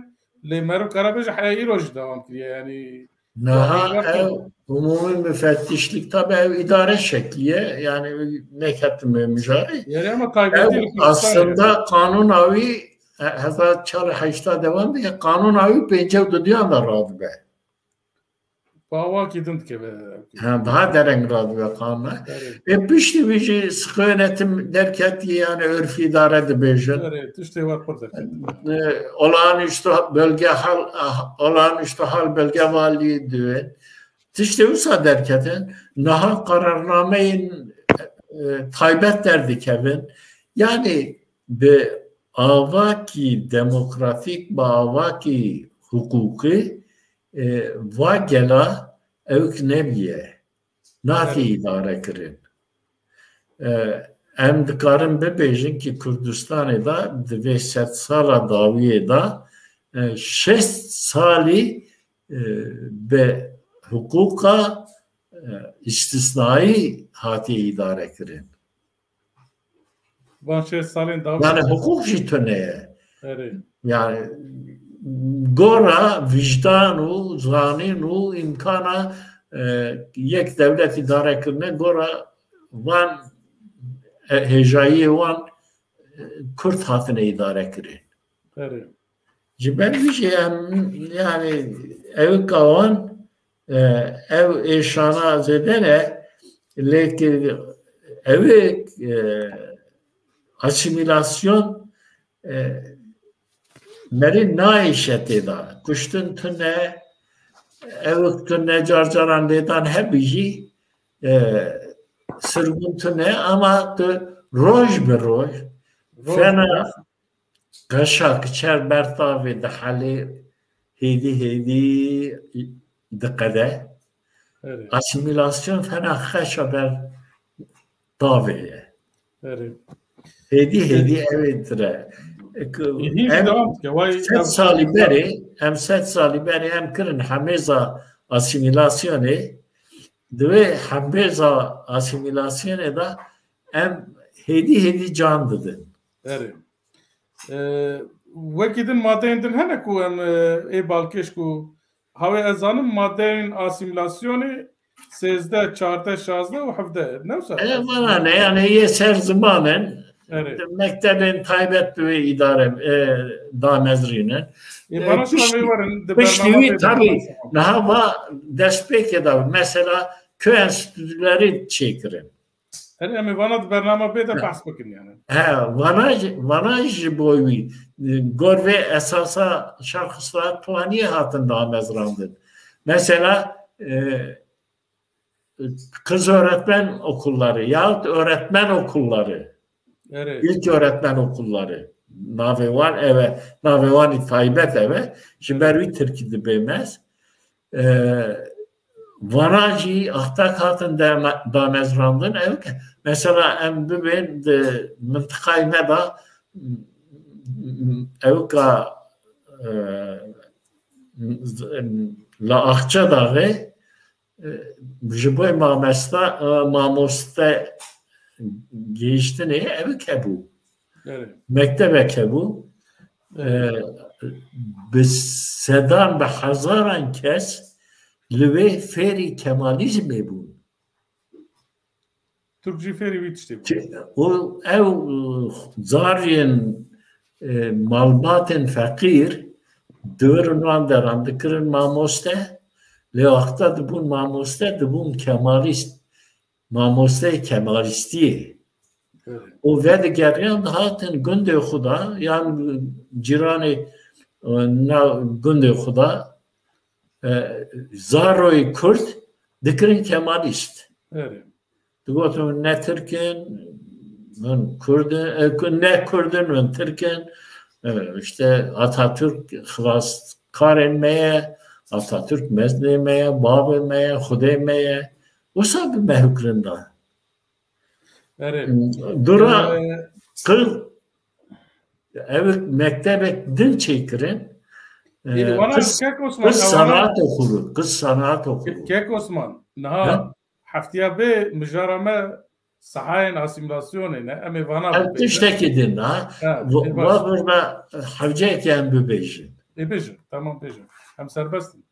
le meru karabej haya iroj devam kiriye yani umumi müfettişlik tabi ev idare şekliye yani ne katmıyor mücari yani ama kaybettiği aslında kanunavi hatta 80 devam diye kanunavi pencev diyor da rahat be Bava gidint ki be. Daha deren radyo kanuna. Pişti bir şey sıkı yönetim derken yani örf idare de bejin. Evet, işte var burada. Olağanüstü hal bölge valiliği diyor. İşte usa derken naha kararnameyin taybet derdik evin. Yani be avaki demokratik ba avaki hukuki va gela evk nebiye nati idare kirin em dikarin bebejin ki Kurdistan'ı da ve 7 sala daviye da 6 sali be hukuka istisnai hati idare kirin yani hukuk jitöneye yani gora vicdanu zaninu imkana yek devlet idare kirne gora van hejayi van Kürt hatine idare kirin. Ben bir şey yani ev kavan ev eşana zedene lekin evi asimilasyon Meri naişeti da kuştun tüne evik tüne carcaran dedan hebici sırgın tüne ama roj be roj fena kaşak çer bertavi de hali hedi dikade asimilasyon fena xeşa ber daveye. Hedi evetire. Set sali beri em kirin hemeza asimilasyonu ve hemeza asimilasyonu da em hedi can dedin. Evet. Vekidin maddeyindin hene ku em balkeş ku hava ezanın maddeyin asimilasyonu 13, 14, 16 ve 17. Ne olsa? Bana ne yani yeser zamanen mektebin taybet ve idare damezrinin. Bana şöyle varın. Piştiği tabii daha despek eder. Mesela köy enstitüleri çekirim. Yani bana bername bede bahs bakın yani. Vanaj boyu gor ve esasa şarkıslar planiye hatın damezrandın. Mesela kız öğretmen okulları yahut öğretmen okulları, ilk öğretmen okulları, navevan eve, navevan taybet eve, şimdi bir Türkiye'de bilmez. Vanajı ahtak hatın damezrandın ev. Mesela em bibin de mıntıkayı ne da evka la Akça dağı jiboy mamosta geçti ne evi kebu. Mektebe kebu. Biz sedan ve hazaran kes lüve feri kemalizmi bu. Türkçe feri bitişti. O ev zariyen malbatın fakir döründen derandı kırın mamoste leakta da bun mamoste da bun kemalist mamoste kemalisti. O ve geriyan hatın günde xuda yani cirani günde xuda zaroy Kürt dikrin kemalist. Evet. Digotum ne Türk'ün, ne Kürt'ün, ne Türk'ün, işte Atatürk hılaskar etmeye, Atatürk mezlemeye, babemeye, hudemeye, o sabi mehükrında. Evet. Dura kıl, evet mektebe din çekirin, kız sanat okulu, kız sanat okulu. Kek Osman, naha haftaya be müjarame sahayen asimilasyonu ne eme vana bu. Tişteki din ha. Vabırda havcayken bu bejin. Bejin, tamam bejin. Hem serbestim.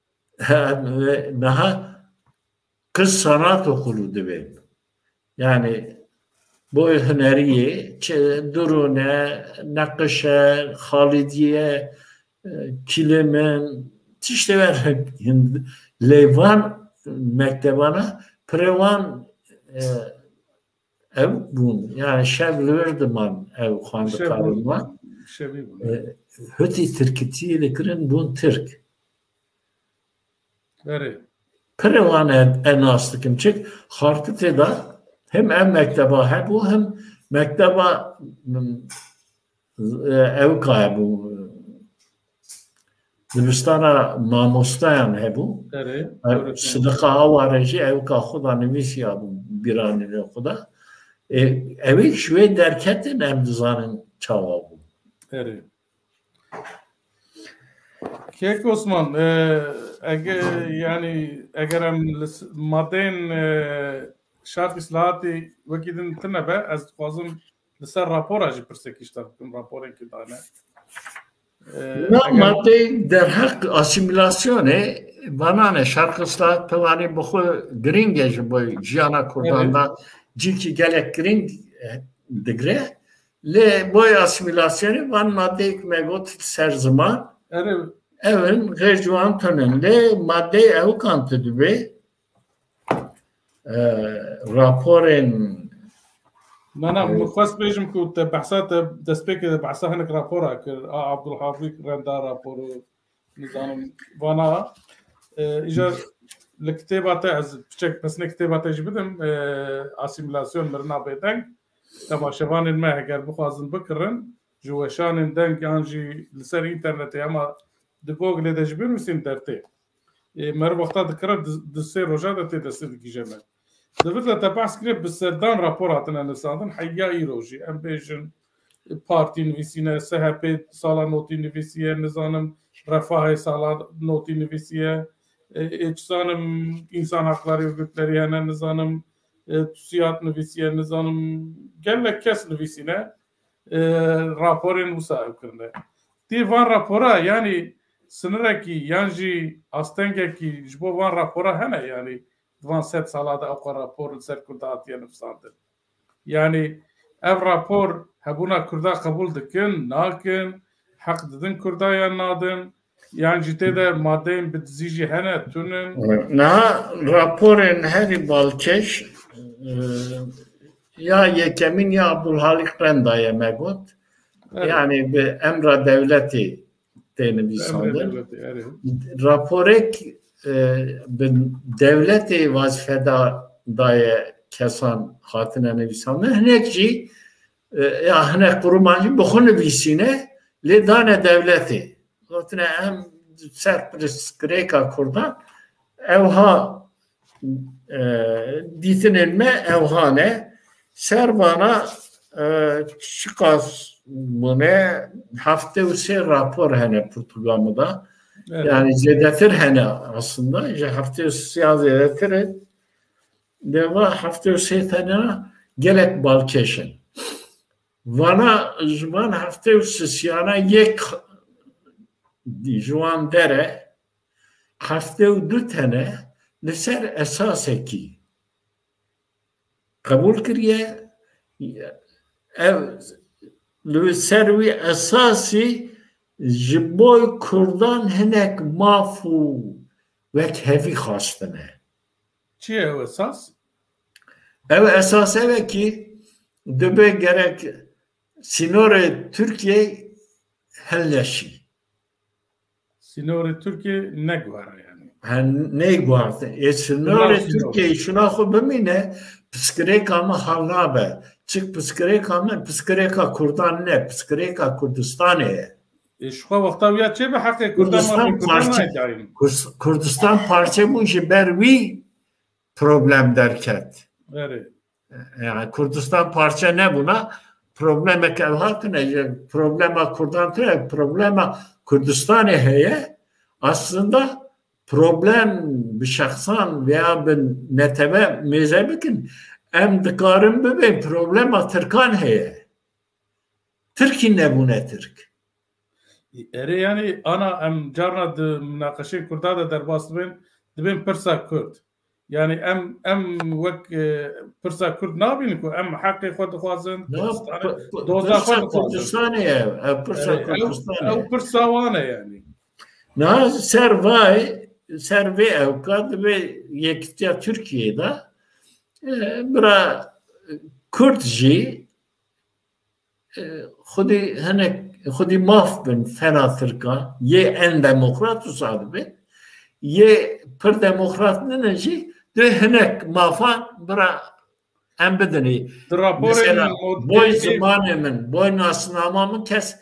Naha kız sanat okulu demek. Yani bu hüneriye, durune, nakışe, halidiye, kilimin, tişte ver Leyvan mektebana prevan ev bun yani şevlirdiman ev xandı karınma hüti Türkitiyle kirin bun Türk prevan en aslıkım çık hartı da hem mekteba hem mekteba ev kaybı Dibistana mamostayan hebu. Sıdıka avarajı evka xuda nivisiya bu biranine xuda. Evi şüve derketin emdizanın çavabı. Evet. Kek Osman, yani eğer maddenin şart islahatı vakidin tınebe az fazım lisar rapor acı persek işler raporun ki tane. Madde der hak asimilasyonu bana ne şarkıslar tevani bu gringej bu Ciyana Kurdan'da cilki gelek gring digre le boy asimilasyonu van madde megot ser zaman evin gecvan tonen le madde ev kantı dübe raporen أنا مخصص بيجم كنت بحثات تسبيك بحثها هناك رابورا عبد الحافظ رندا رابورو نظام وانا إجا الكتابة تعز بشكل بس الكتابة تجبدهم أسيميلاسيون مرنا بيدنج تبع شفان ما هكذا بخازن بكرن جواشان دنج أنجي لسر إنترنت أما دبوغ لدجبين وسين درتي مر وقتا دکره دسته روزا ده تدست دیجمه. دبرد تا بحث کرد بسردان راپوراتن نسادن حیایی روزی. ام بیشن پارتی نویسینه سهپ سالا نوتی نویسیه نظام رفاه سالا نوتی نویسیه. اجسانم insan hakları örgütleri yani nizanım TÜSİAD nüvisiye nizanım gelle kes nüvisine raporun musahip kırdı. Divan rapora yani sınıraki yani astengeki jbo van rapora hene yani divan set salada o rapor ser kurdatiye nefsandır. Yani ev rapor hebuna kurda kabul dikin nakin hak dedin kurdaya nadın yani ciddi de maddeyin bitzici hene tünün. Na raporun heri balkeş ya yekemin ya Abdülhalik Renda'ya megot. Evet. Yani bir emra devleti deni bir sandır. Raporek devleti vazifeda daye kesan hatine nevisanı henekci ya henek kurumancı bu nevisine le dane devleti. Zaten hem serpris Greka kurdan evha ditinilme evhane servana çıkas bune hafta usi rapor hene Portugal'da evet. Yani zedetir hene aslında hafta usi zedetir deva hafta usi hene gelek balkeşin vana zaman hafta usi siyana yek Juan dere hafte du tane leser esaseki kabul kiriye ev leservi esasi jiboy kurdan henek mafu ve hevi hastane. Çi ev esas? Ev esas ev ki döbe gerek sinore Türkiye helleşi. Sinore Türkiye ne var yani? Ne var? Sinore Türkiye şuna xo bimine psikreka mı halabe. Çık psikreka mı? Psikreka Kurdan ne? Psikreka Kurdistan'e. Şu vakta ya çebe hakkı Kurdistan parça. Kurdistan parça bu bervi problem derket. Evet. Yani Kurdistan parça ne buna? Probleme kevhatine, problema Kurdan tüye, problema Kurdistan'e heye aslında problem bir şahsan veya bir netebe mezebikin em dikarim bebe problema Türkan heye. Türk'in ne bu ne Türk? Yani ana em carna de münakaşe Kurda da derbas dibin Persa Kurd. Yani em vek Persa Kurd nabin ku em hakkı xod xwazin doza xod Kurdistan'e Persa Kurdistan. Ev Persa wane yani. Na serve evkad ve yektiya Türkiye'de bira Kürtçi خودی ماف بن فنا ترکا یه ان دموکرات صادبه یه پر دموکرات ننجی ده هنک مافا برا ام بدنی مثلا boy zamanımın boy nasnamamın kes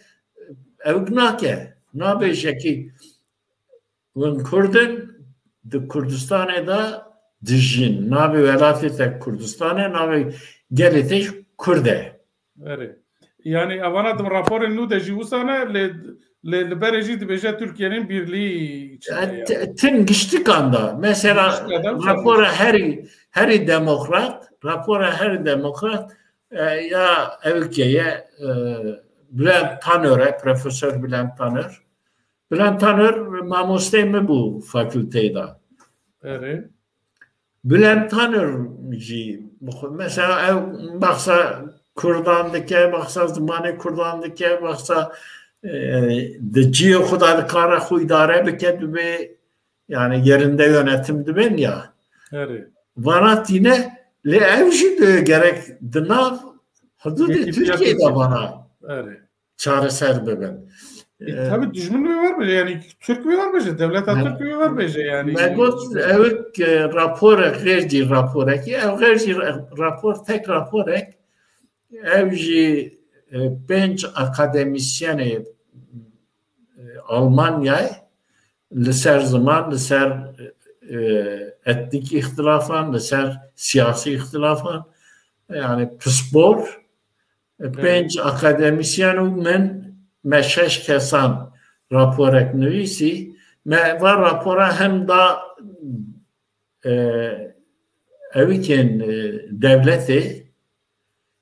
evgnake nabeyşe ki when Kurdin de Kurdistan'da dijin nabe velafete Kurdistan'a nabe gelite Kurde. Evet. Yani avanadım raporun nu de jivusana le berejid beje Türkiye'nin birliği içinde. Tüm geçtik anda. Mesela rapora her demokrat ya ülkeye Bülent Tanör'e Profesör Bülent Tanör. Bülent Tanör mamostey mi bu fakülteyde? Evet. Bülent Tanör mesela baksa Kurdan'daki baksa zamanı Kurdan'daki baksa diciye Xuda kara xuydare bike ve yani yerinde yönetimdi ben ya. Evet. Vanat yine le evji de gerek dınav hududu Türkiye'de bana. Evet. Çareser beben. Tabii düşmanlığı var mı? Yani Türk mü var mı? Devlet Türk mü var mı? Yani. Megot evet rapor gayri rapor ki gayri rapor tek rapor evji bench akademisyeni Almanya'ya لسر زمان لسر etnik ihtilafan لسر siyasi ihtilafan yani pspor پنج akademisyen من مشش کسان راپورک نویسی و راپورا هم da eviken devleti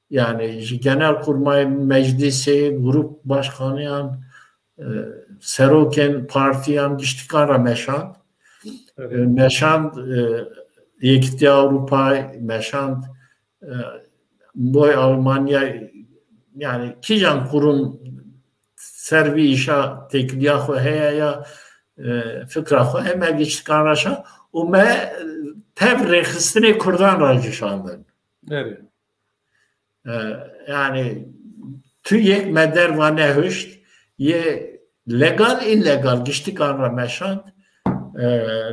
yani Genelkurmay Meclisi, grup başkanı Seroken partiyan giştikara meşand meşand yekti Avrupa meşand boy Almanya yani kijan kurum servi işa tekliyahu heya fikra xo hem giştikara şa o me tev rexistine Kurdan rajişandın. Evet. Yani tüyek meder ve nehüşt ye legal illegal giştikara meşand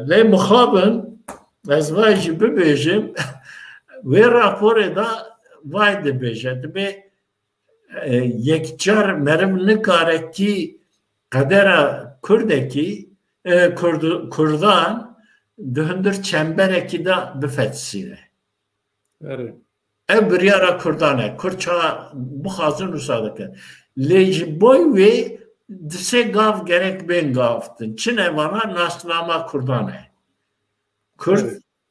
le muhabın ezvacı bebejim ve rapor da vayde bejed be yekçar merv nikare ki kadera Kurdeki Kurdan döndür çembereki da büfetsine. Evet. Ev bir yara Kurdane, Kurça bu hazır nusadıkı. Leci boy ve dise gav gerek ben gavtın. Çine bana naslama Kurdane. Kurd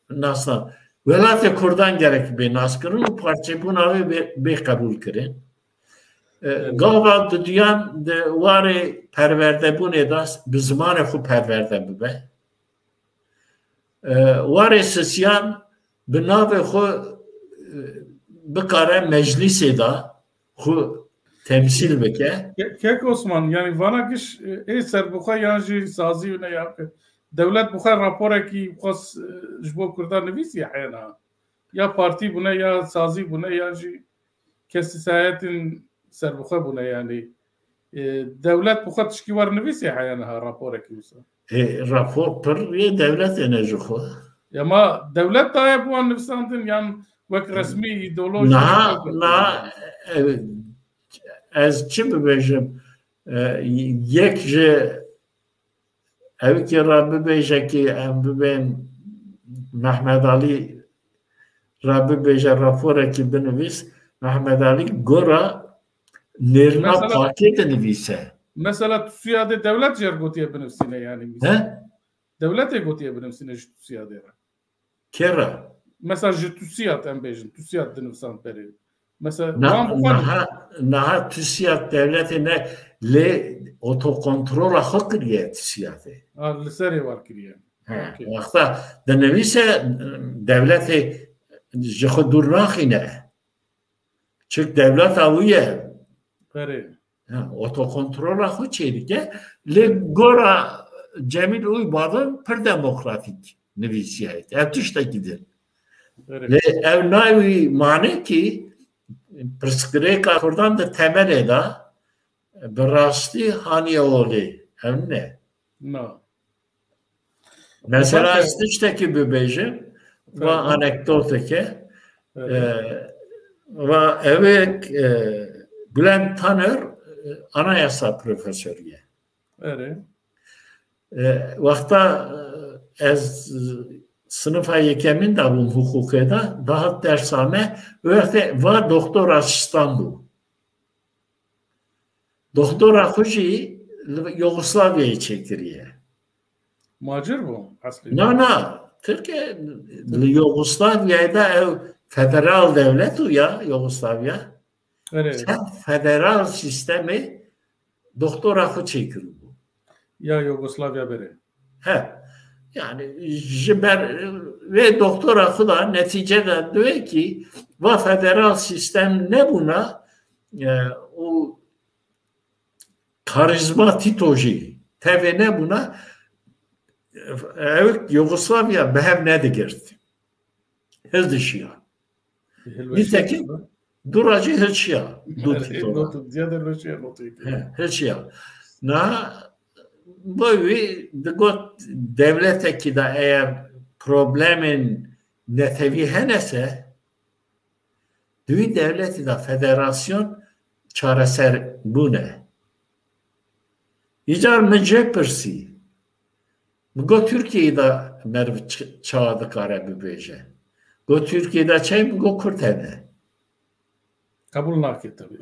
nasla. Velate Kurdan gerek ben askırın o parça buna ve kabul kırın. Gava düdüyan de varı perverde bu ne das bizmane xu perverde bu be. Varı sisyan binave xu bikare meclisi da xu temsil bike. Kek Osman yani vana kiş eser buxa yani sazi ne ya devlet buxa rapora ki xas jbo Kurdan nivisi hayana ya parti buna ya sazi buna ya kesi sayetin ser buxa buna yani devlet buxa tişki var nivisi hayana rapora ki usa. Rapor per ve devlet enerji xu. Ya ma devlet da ya bu an nivsandın yani vek resmi ideoloji. Na ez çi bibêjim yek ji ev ki Rabbi bêje ki em bibên Mehmed Ali Rabbi bêje raporekî binivîs Mehmed Ali gora nêrina pakê de nivîse. Mesela TÜSİAD'e devlet yer gotiye binivsine yani. Devlet gotiye binivsine ji TÜSİAD'e. Kera. Mesela ji TÜSİAD em bêjin. TÜSİAD dinivsan peri. Mesela naha TÜSİAD devletine le otokontrola xwe kiriye TÜSİAD'e. Li serê var kiriye. Waxta dinivîse devletê ji xwe dûr naxîne. Çik devleta wî ye. Peri. Otokontrola xwe çêdike le gora Cemil Uybadın pir demokratik nivîsiye. Ev tiştekîdir. Le ev navî mane ki pirsgirêka Kurdan de temelê da bi rastî haniye olê. Ev ne? Mesela ez tiştekî bibêjim ve anekdoteke ve evek Bülent Taner anayasa profesörüye. Evet. Vakta ez sınıfa yekemin de bu hukukeda daha dershane ve doktor asistandı. Doktora hoji Yugoslavya'yı çekiriye. Macir bu aslında. Na Türkiye Yugoslavya'da ev federal devlet ya Yugoslavya. Evet. Federal sistemi doktora hoji çekiriyor. Ya Yugoslavya beri. Yani jiber ve doktora da neticede diyor ki va federal sistem ne buna o karizma titoji teve ne buna evet Yugoslavya behem ne de girdi. Hızdışıyor. Nitekim duracı hızdışıyor. Hızdışıyor. Na böyle devletteki de eğer problemin netevi henese düğü devleti de federasyon çareser bu ne? İcar mece persi Go Türkiye'de merv çağdı kare bibêje. Go Türkiye'de çay go Kürt hene. Kabul nakit tabii.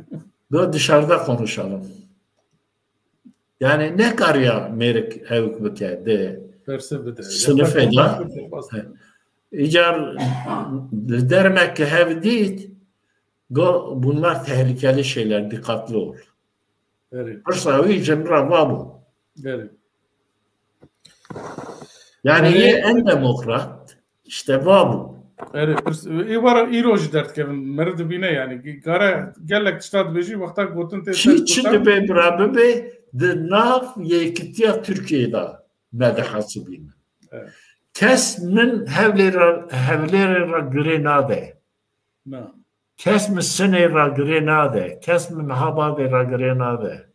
Go dışarıda konuşalım. Yani ne karya merik hevk bike de sınıf eda. İcar dermek ki hev değil. Go bunlar tehlikeli şeyler, dikkatli ol. Evet. Hırsavi cemra vabu. Evet. Yani en demokrat işte vabu. Evet. İvara İroji dert Kevin. Merdi bine yani. Gara gelek çıtad beji vakta gotun te. Hiç de be beraber be de nav yekitiya Türkiye'de medhası bine. Kes min hevlera grenade. Kes min sinera grenade. Kes min habadera grenade.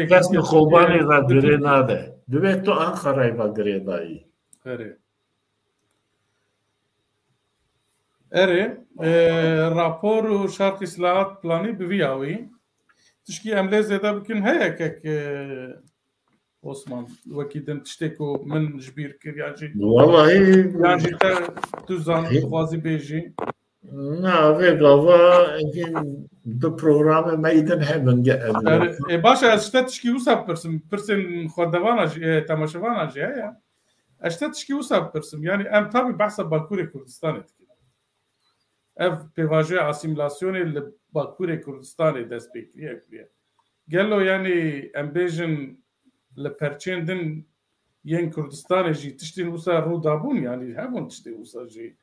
Kes min Kobanera grenade. Dve to Ankara'ya grenade. Evet. Rapor şarkı islahat planı biviyavi. Tişki emle zeda bikin heyek Osman vakiden tişteko min jbir kir yani. Vallahi yani te tuzan xwazi beji. Na ve gava bu programı meydan hemen başa işte tişki usap persin xwedevana temaşevana ya. İşte tişki usap persin yani em tabi bahsa Bakurê Kurdistanê. Ev pevajê asimilasyonê li Bakurê Kurdistanê dest pê kiriye. Gelo yani em bêjin li perçên din yên Kurdistanê jî tiştên wisa rû dabûn yani hebûn tiştê wisa jî.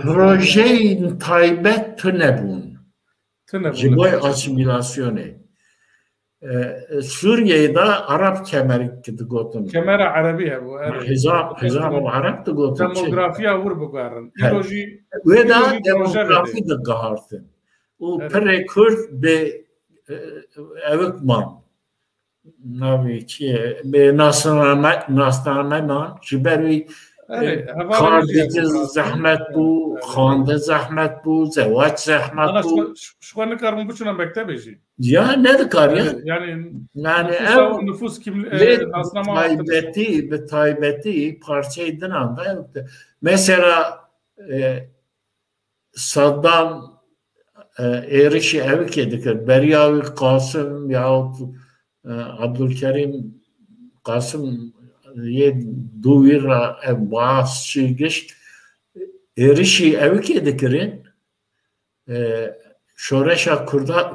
Projeyên taybet tunebûn. Ji bo asimilasyonê. Suriye'de Arap kemeri digotin. Kemera Arabi hebû. Hizam Arap digotin. Demografiya wir bigarin. İroji ve da demografi digartin. O pere Kürt be evkman. Navi ki be nasnameman jiberî kardeki zahmet bu, xande zahmet bu, zevaç zahmet bu. Şu ne karın buçuna mektebe jî. Ya ne dikar ya? Yani ev nüfus kim taybeti parçaydın anda. Mesela Saddam erişi ev kedikir. Beryavi Kasım yahut Abdülkerim Kasım ye duvira ev bağışçı geç erişi ev kedikirin şoreşa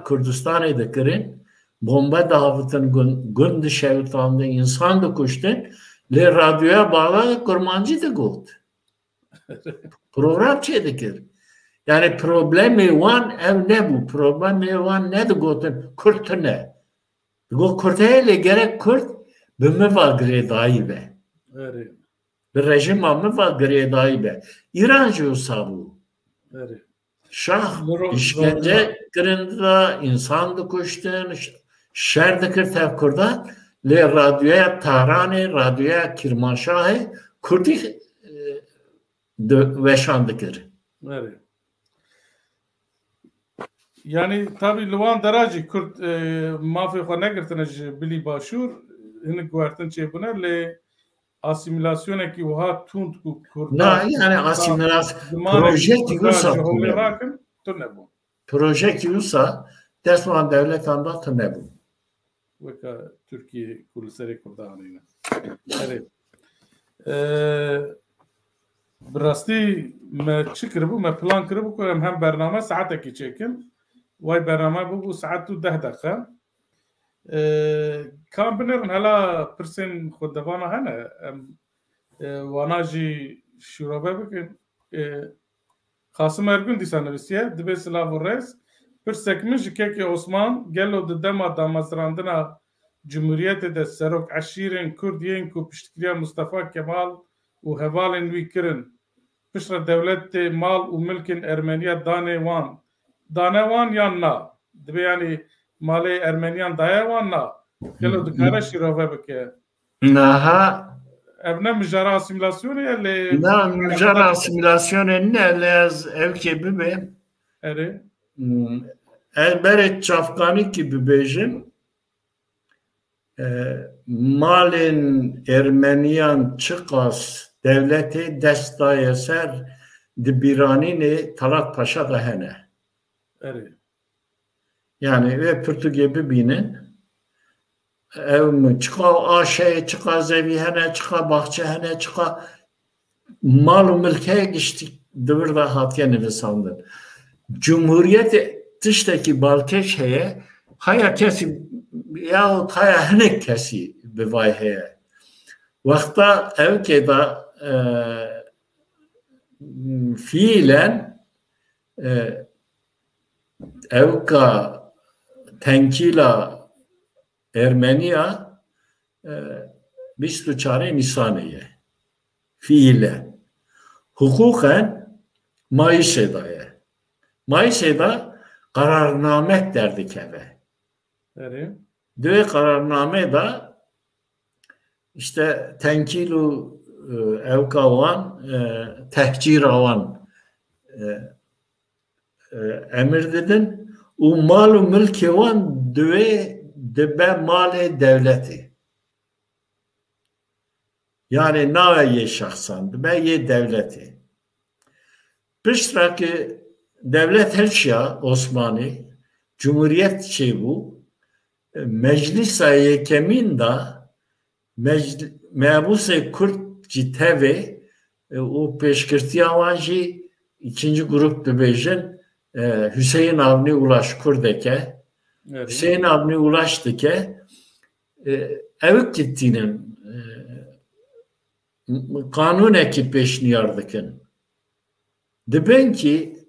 Kürdistan'ı dikirin bomba dağıtın gündü şevtanda insan da kuştun le radyoya bağlı kurmancı da gut program çedikir yani problemi van ev ne bu problemi van ne de gutun Kürt ne bu Kürt'e gerek Kürt bime va gredayı be bir rejim amı va gredayı be İrancı sabu Şah işkence kırında insan da kuştun şer dikir tevkurda le radyoya Tahran'ı radyoya Kirmanşah'ı Kürt'i veşan dikir. Evet. Yani tabi Luan Daracı Kürt mafya xwe negirtine bilî başûr hinek guartin çêbûne le asimilasyonekî wiha tund ku Kurda yani asimilasyon projekti wisa projekti wisa destman devletanda tunebû. Weka Türkiye Kurserê Kurdanê. Evet. Birastî me çi kiribû me plan kiribû ku em hem bername saetekî çêkin. Vay bername bû saet û 10 deqe. Kan binirin hela pirsên xwedevana hene em wana jî şîrove bikin. Kasım Ergün dîsa nivîsiye dibê silav û rêz pirsek min ji kekê Osman gelo di dema damezrandina Cumhuriyetê de serok eşîrên Kurd yên ku piştgiriya Mustafa Kemal û hevalên wî kirin piştre devletê mal û milkên Ermeniya danê wan yan na dibe yani malê Ermeniyan daye wan na gelo dikare şîrove bike. Naha ev ne mijara asimilasyonê lê na mijara asimilasyonê ne lez ev kê bibe erê elberê çavkanî kî bibêjin malin Ermeniyan çıkas devleti destaya ser dibiranini Talat Paşa da hene. Evet. Yani ve Portuge bibinin ev çıka aşağı çıka zevi hene çıka bahçe hene çıka mal mülke geçtik dövrde hatiye nefesandın. Cumhuriyet dıştaki Balkeşe'ye haya kesi yahut haya henek kesi bivay heye. Vakta ev keda fiilen evka tenkila Ermeniya bistu çare nisaniye fiilen hukuken maişedaya maişeda kararnamek derdik eve. Evet. Döve kararname da işte tenkilu evka olan tehcir avan emir dedin o malu mülki van döve debe mali devleti yani nave ye şahsan debe ye devleti piştraki devlet helşya Osmani Cumhuriyet şey bu Meclis-i Yekemin da Mebus-i Kürt citevi o peşkirtiya vanji ikinci grup dibêjin Hüseyin Avni Ulaş Kurdeke Hüseyin Avni Ulaş dike evik gittiğinin kanun eki peşniyar dikin dibin ki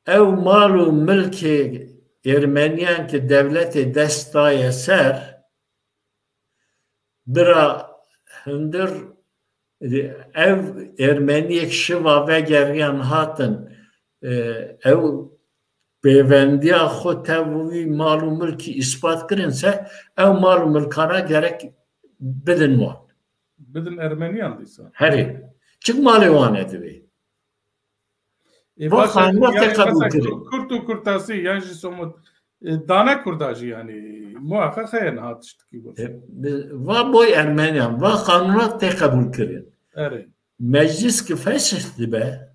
ev malu mülki Ermeniyan ki devleti destaya ser bira hındır ev Ermeniyek şiva ve geryan hatın ev beyvendiya xo tevvi malu mülki ispat kırınsa ev malu mülkana gerek bidin var. Bidin Ermeniyan diyse. Heri. Çık malı van edivi. Bak Kurtu kurtası yani somut dana kurdacı yani muhakkak hayal hatıştı ki bu. Va boy Ermeniyan va kanuna te kabul kırın. Evet. Meclis ki fesihdi be.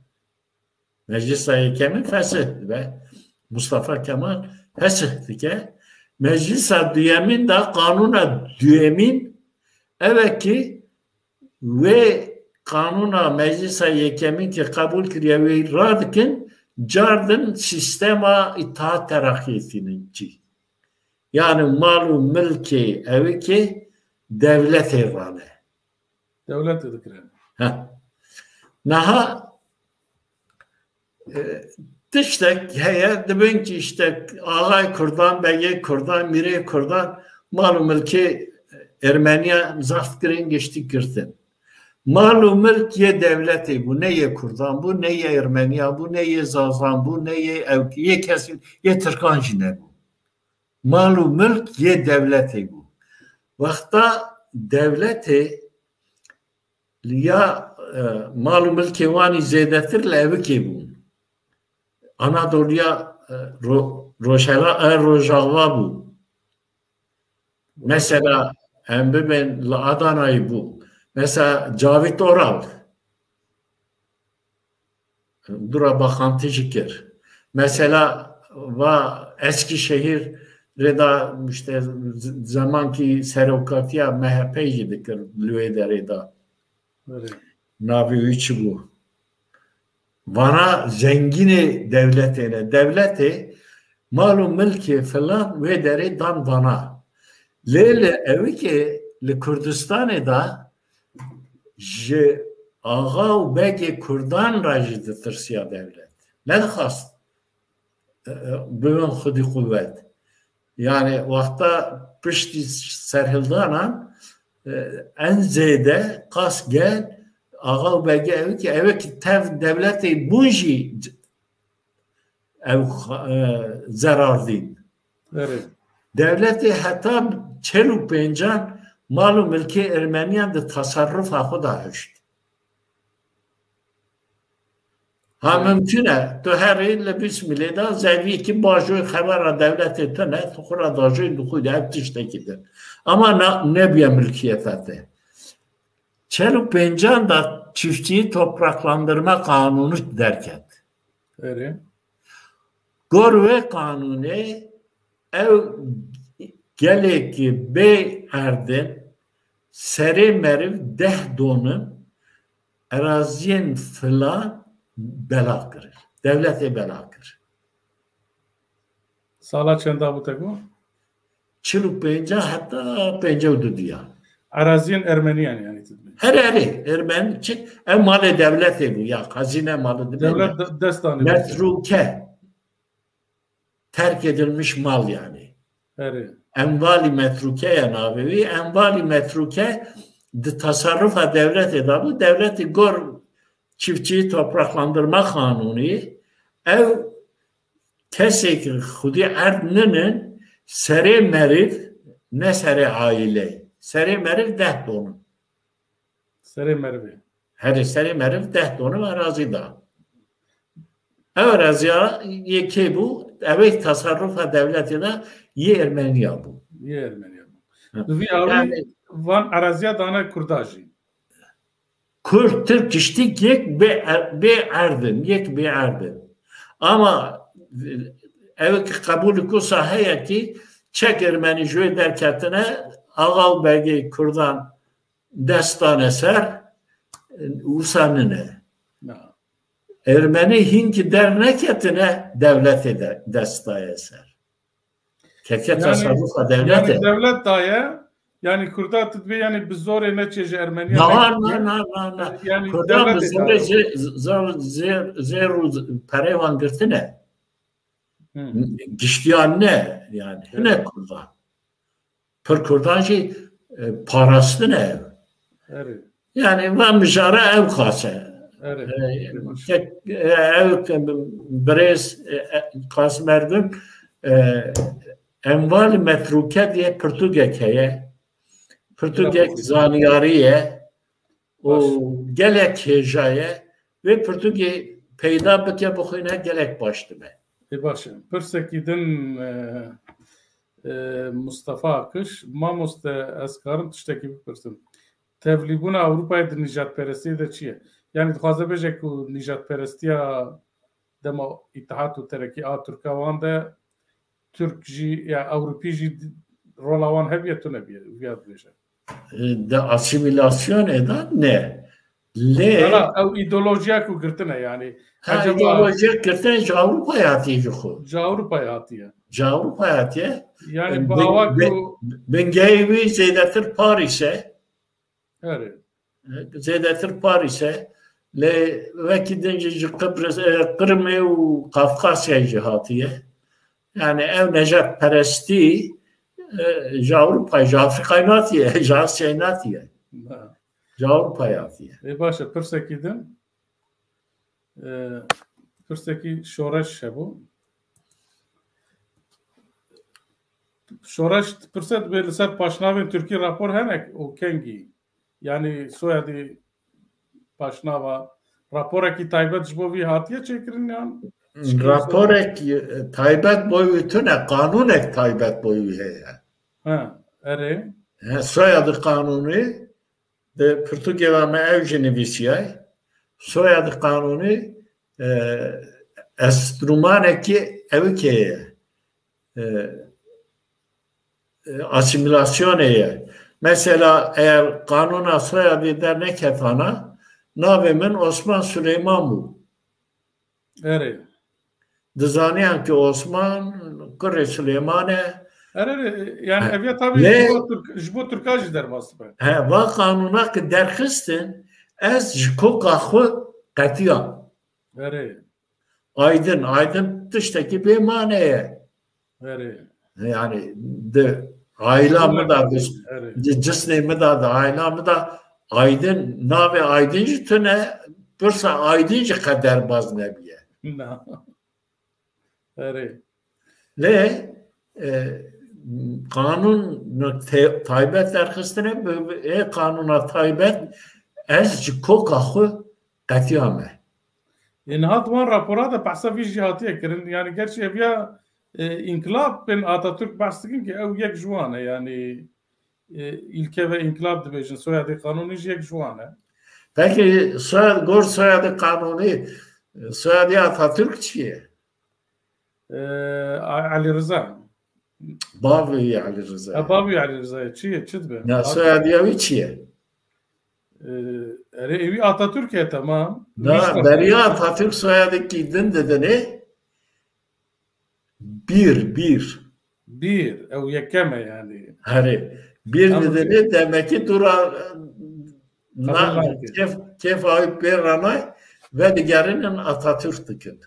Meclis Yekemin fesihdi be. Mustafa Kemal fesihdi ke. Meclis düyemin da kanuna düyemin evet ki ve kanuna Meclis Yekemin ki kabul kırıyor ve radkin cardın sistema itaat terakkiyetinin ki. Yani malu mülki evi ki devlet irane. Devlet dedik yani. Naha işte heye dibin ki işte ağay kurdan, beye kurdan, mire kurdan malu mülki Ermeniya zaft kirin geçtik girtin. Malu mülk ye devleti bu ne ye kurdan, bu ne ye Ermeniya, bu ne ye Zazan, bu ne ye evki, ye kesin, ye Türkan jine bu. Malu mülk ye devleti bu. Vakta devleti ya malu mülki vani zedetir evi ki bu. Anadolu'ya Rojava bu. Mesela hem ben Adana'yı bu. Mesela Cavit Oral. Dura bakantı şikir. Mesela Eskişehir reda işte zamanki serokatiya MHP'yi dikir Lüveyde da. Navi içi bu. Bana zengini devleti malum mülki falan ve deri dan bana. Lele evi ki Kürdistan'ı da ağa u begi Kurdan rajidi tırsiya devlet. Ne khast? Bugün khudi kuvvet. Yani vakta pişti serhildana en zede kas gel ağa u begi evi ki tev devleti bunji ev zarar din. Evet. Devleti hatta çelu pencan malum mülki Ermeniyan da tasarruf hakkı da hoştu. Ha mümküne. Tu her ile bismillah da zevi ki bajoy xebera devleti tane tukura dajoy dukuda hep tiştekidir. Ama ne bir mülkiyeti. Çeluk Pencan da çiftçiyi topraklandırma kanunu derken. Evet. Gorve kanunu ev geleki bey erdin seri meriv deh donun eraziyen filan bela kırır. Devlete bela kırır. Sala çenda bu tegu? Çıluk Pencan hatta Pencan udu diyor. Araziyen Ermeniyan yani. Her Ermeni için ev malı devlet bu ya. Hazine malı devlet destanı. Metruke. Terk edilmiş mal yani. Evet. Envali metruke ya navevi. Envali metruke tasarrufa devlet eder. Bu devleti gor çiftçiyi topraklandırma kanunu ev kesek hudi erdninin seri merif ne seri aile. Seri merif deh donu. Seri mervi. Her seri merif deh donu arazida. Ev araziya yeki bu evet tasarrufa devleti de ye Ermeniya bu. Ye Ermeniya bu. Yani van araziya dana Kurdaji. Kürt Türk iştik yek be erdin, yek be erdin. Ama evet kabul kusa heyeti çek Ermeni jüy derketine Ağal Bey'i Kurdan destan eser usanine. Ermeni Hinki derneketine devlet eder, destan eser. Keke tasarrufa devlet eder. Yani devlet daye yani Kurda tıdbi yani biz zor neçece Ermeniye. Na. Yani Kurda biz zor perevan girtine. Giştiyan ne yani? Ne Kurda? Per Kurdan şey parası ne? Evet. Yani ben müjara ev kase. Evet. Ev brez kas merdum enval metruke diye Portugekeye Portugek zaniyariye o gelek hejaye ve Portuge peyda bike bu xine gelek baştı be. Başım. Persekidin Mustafa Akış mamoste eskarın tişteki bir person. Tevlibuna Avrupa'ya nijat peresti de çiye. Yani dixwaze beje ku nijat perestiya dema İttihat û Terekî Türkawan de Türk jî ya Avrupî jî rola wan hebiye tu nebiye viyad beje. De asimilasyon eden ne? Ew ideolojiya ku girtine yani. İdeolojik girtine Avrupa'ya hatiye xo. Avrupa'ya hatiye. Avrupa'ya hatiye. Yani bava ku Bengevi zeydetir Paris'e. Evet. Zeydetir Paris'e le veki denci Kıbrıs Kırım'ı u Kafkasya cihatiye. Yani ev necat peresti Avrupa, Afrika natiye, Asya natiye. Avrupa natiye. Başa persekidin perseki şoreş bu. Şoreş perset bir ser paşnavên Türkiye rapor henek o kengi. Yani soyadı paşnava raporeki taybet ji bo vî hatiye çekirin yani. Raporek taybet boyu tüne kanunek taybet boyu heye. Ha, ere. Soyadı kanunu de Portugala evjeni visiyay. Soyadı kanunu enstrümaneki evkeye asimilasyon eye. Mesela eğer kanuna soyadı dernek etana navemin Osman Süleyman bu. Evet. Dizaniyan ki Osman Kırı Süleyman'e yani evya tabii jbo Türkaj derması be. Va kanuna ki derxistin ez jko kahve katiyan. Evet. Aydın dıştaki bir maneye. Evet. Yani de ailemı da cisnemi da ailemı da aydın nave aydınca tüne bursa aydınca kadar baz nebiye. Evet. Le kanun taybet derkistine kanuna taybet ez jiko kahve katiyame. İnhat van rapora da bahsa vi jihatiye kirin. Yani gerçi evya inkılap ben Atatürk bahsedikin ki ev yek juvane yani ilke ve inkılap dibêjin soyadı kanuni jî yek juvane. Peki gor soyadı kanuni soyadı Atatürk çiye? Ali Rıza. Bavi Ali Rıza. Bavi Ali Rıza. Çiye be. Ya soyadı ya çiye? Evi Atatürk'e tamam. Na Beriya Atatürk soyadı giydin dedi ne? Bir. Ev yekeme yani. Hani bir dedi ne demek ki dura kef ayıp bir ranay ve diğerinin Atatürk'tü.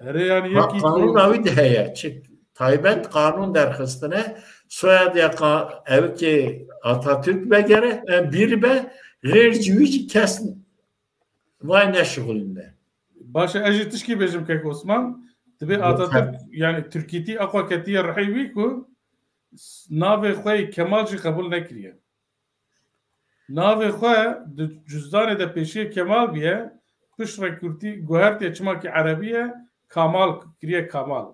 Yani kanun avi de heye. Taybet kanun derkistine soyadı ev ki Atatürk be gere bir be rercivici kesin vay ne şugulünde. Başa ejitiş ki bejim kek Osman tabi Atatürk yani Türkiye'ti akva ketiye rahivi ku nave xoy Kemalci kabul nekriye. Nave xoy cüzdanı da peşiye Kemal biye pişre Kürti guhertiye çmaki Arabiye Kamal kriye Kamal.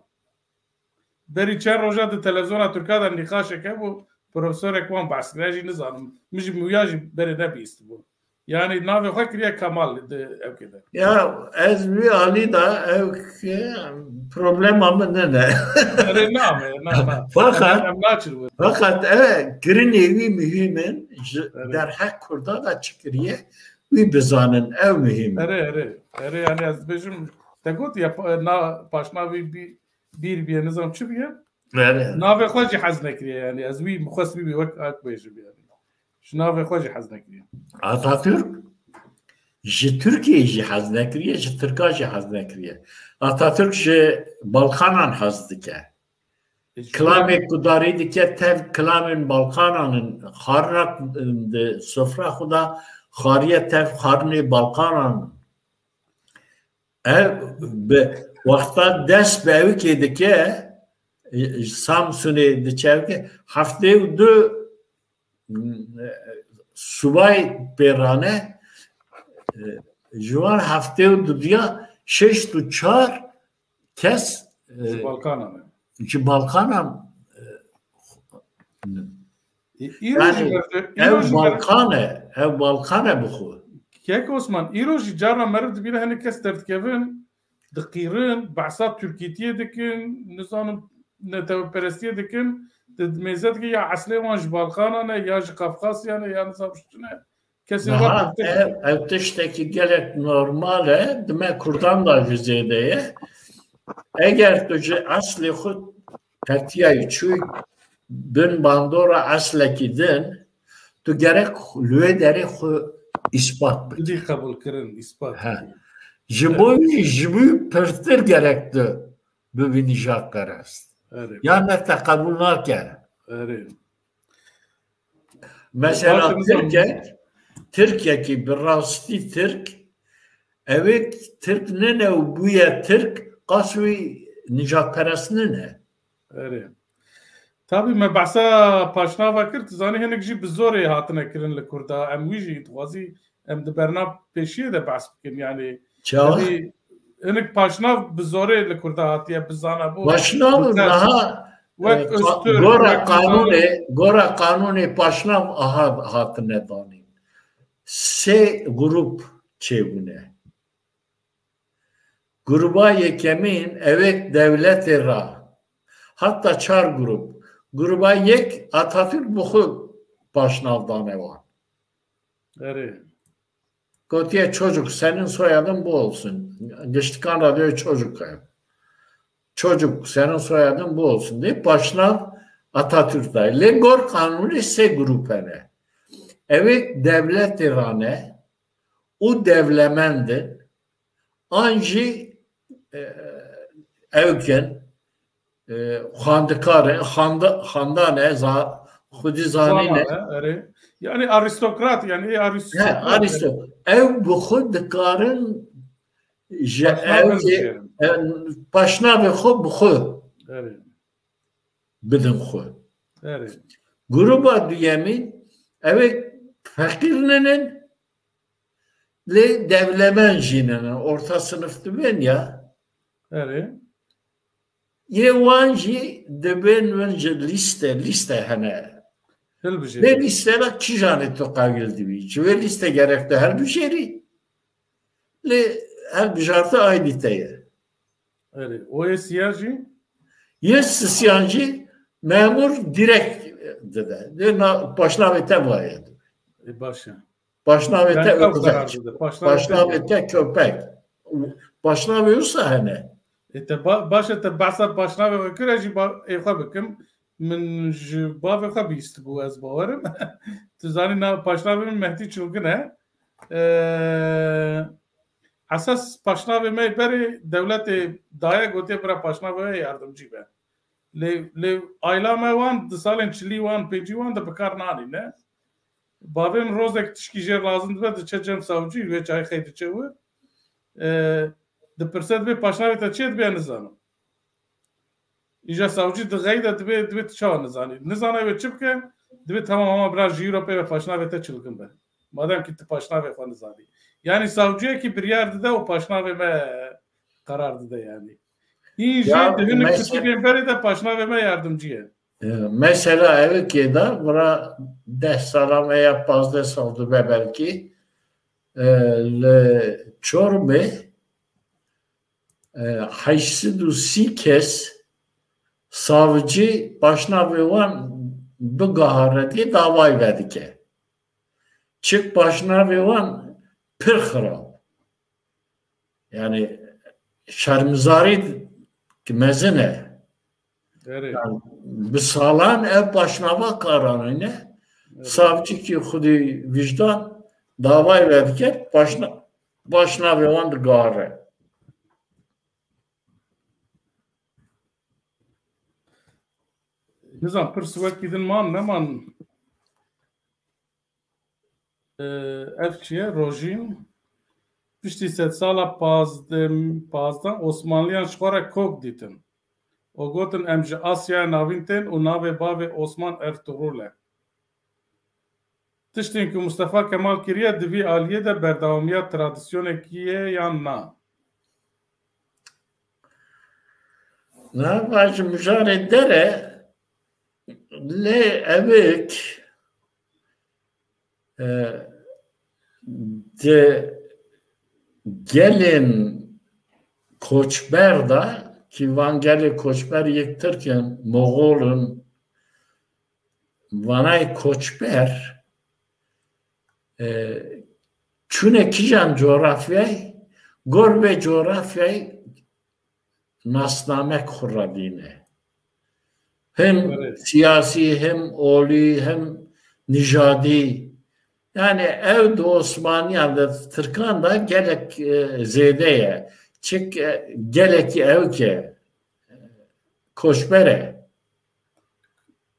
Beri çen roja da televizyona Türkiye'de nikaş ke bu profesör ekvan bahsedici nizanım. Mijim müyajı beri ne biisti bu. Yani nave xoy kriye Kamal de evkede. Ya ez bir Ali da ev problem ama ne? Fakat evet girin evi mühimin derhak kurda da çıkırıya ve bizanın ev mühim. Evet yani az bejim tegot ya paşna bir nizam çıkıyor. Evet. Nave xoy haznekiye yani az bir muhasbi bir vak ak bejim yani. Şu nave xoy haznekiye. Atatürk Türkiye ji haz nekiriye, ji Türkiye ji haz nekiriye. Atatürk ji Balkanan haz dike. Klamê kudarî dike tev klamên Balkananın xarrak sofra xuda xariye tev xarnê Balkanan. Ev bi wexta dest bi evkê dike Samsunê diçevke heftê du subay pêrane Juan hafte duya 6 kes Balkan'a yani ev Balkan'a bu. Kek Osman İroji carna merv dibine hani kes tertkevin dikirin bahsa Türkiye dikin nizanım neteperestiye dikin mezet ki ya asli vanj Balkan'a ne ya Kafkasya ne ya nizam şune ev tişteki gelek normale deme kurdan da yüzeydeye eğer tüce asli xud katiye çuy bin bandora asleki din tu gerek lüye deri xu ispat bidi kabul kirin ispat jibu pertir gerekti bibinijak karast yani kabul naker mesela Türkiye ki bir rasti Türk evet Türk ne buya Türk kasvi nicatperestine ne? Evet. Tabii me bahsa paşna vakir zani henek jî bi zorê hatine kirin li Kurda em wî jî dixwazî em di berna pêşiyê de behs bikin yani tabii henek paşna bi zorê li Kurda hatiye bizana bu paşna daha gora kanuni paşna hatine dani se grup çevune. Gruba yekemin evet devlet ra. Hatta çar grup. Gruba yek Atatürk buhu başnavdan evan. Evet. Gotiye çocuk senin soyadın bu olsun. Geçtikan radyo çocuk kayıp. Çocuk senin soyadın bu olsun diye başnav Atatürk'te. Legor kanuni se grupene. Evet devlet irane o devlemendi anji evken handane xudi zanine yani aristokrat yani aristokrat ev bu xud dikarın başna ve xud bu xud bidin xud gruba diyemin evet fakirinin Le devlemen jininin orta sınıftı ben ya. Evet. Yevanji de ben önce liste hani. Hıl bir şey. Ne listeler ki janet to kavildi bir. Ve liste gerekti her bir şeyi. Le her bir jartı aiditeye. Evet. O siyasi? Yes siyancı memur direkt dedi. Başnavete vardı. Başa. Başnavete Ben özel. Başnavete köpek. Başnaviyorsa hani. Başa te bahsa başna ve kırıcı evha bakım من جباب خبيست بو از باورم تزانی نا پاشناوی من مهدی چلگنه اساس پاشناوی می بری دولت دایا گوتی برا پاشناوی یاردمچی به لی ایلا ما وان د سالن چلی وان پیجی وان د بکار نانی نه بابم روزک تشکی جر لازم به د چجم ساوجی و چای خیت چو د پرسد به پاشناوی تا چیت به نزانم İja savcı dıgayı da dibê çawa nizanî. Nizana ve çipke dibê tamam biraz ji Ewropê ve paşnavê çılgın be. Madem ki tu paşnavê xwe nizanî. Yani savcıyekî biryar dide û paşnavê me karar dide yani. Hîn jî di hinek pirtûkên berê de paşnavê me yardımcı ye. Mesela evki da bura 10 sala veya 15 saldı be belki le Çorumê 83 kez savcı başnavê wan bigahare davayı vedike. Çık başnavê wan pir xirab. Yani şermizarî mezine. Evet. Yani bir salan ev başnava kararı ne? Savcı ki xudi vicdan davayı vedike başnavê wan digahare. Nizam pir swek gidin man neman ev çiye rojim piştî sed sala pazdan Osmanliyan şixwara kok dîtin. O gotin em ji Asyaya navîn tên û navê bavê Osman Ertuğrul e. Tiştên ku Mustafa Kemal kiriye di vî aliyê de berdewamiya tradisyonekî ye yan na? Ne bacı mücadele dere le evik de gelin koçber da ki Vangeli koçber yıktırken Moğol'un Vanay koçber çüne kijan coğrafyayı gor ve coğrafyayı nasnamek hurradine. Hem siyasi hem oli hem nijadi. Yani evde Osmaniye'de Türkan da gerek zedeye çık gerek evke koşbere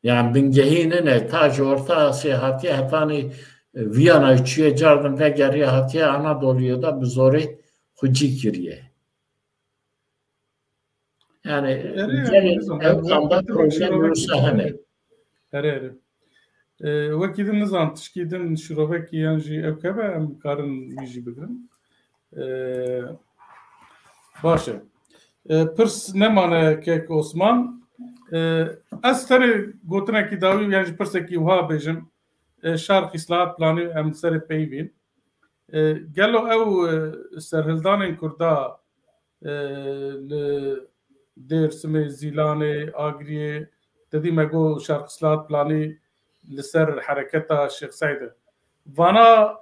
yani bingehinine tac Orta Asya hatiye hatani Viyana üçüye cardım ve geriye hatiye Anadolu'ya da bir zori huci kiriye. Yani gelin evkanda problem yoksa hani. Ere. Wekî din nizan tişkî din şirovekî yan jî ev keve em karin wî jî bigirin. Baş e. Pirs nemane kek Osman. Ez tenê gotinekî dawî yan jî pirsekî wiha bêjim şark îslahat planê em serê peyvîn. Gelo ew serhildanên Kurda li Dêrsimê, Zîlanê, Agriyê dedî me got şark îslahat planê li ser hereketa Şêx Seîdê. Vana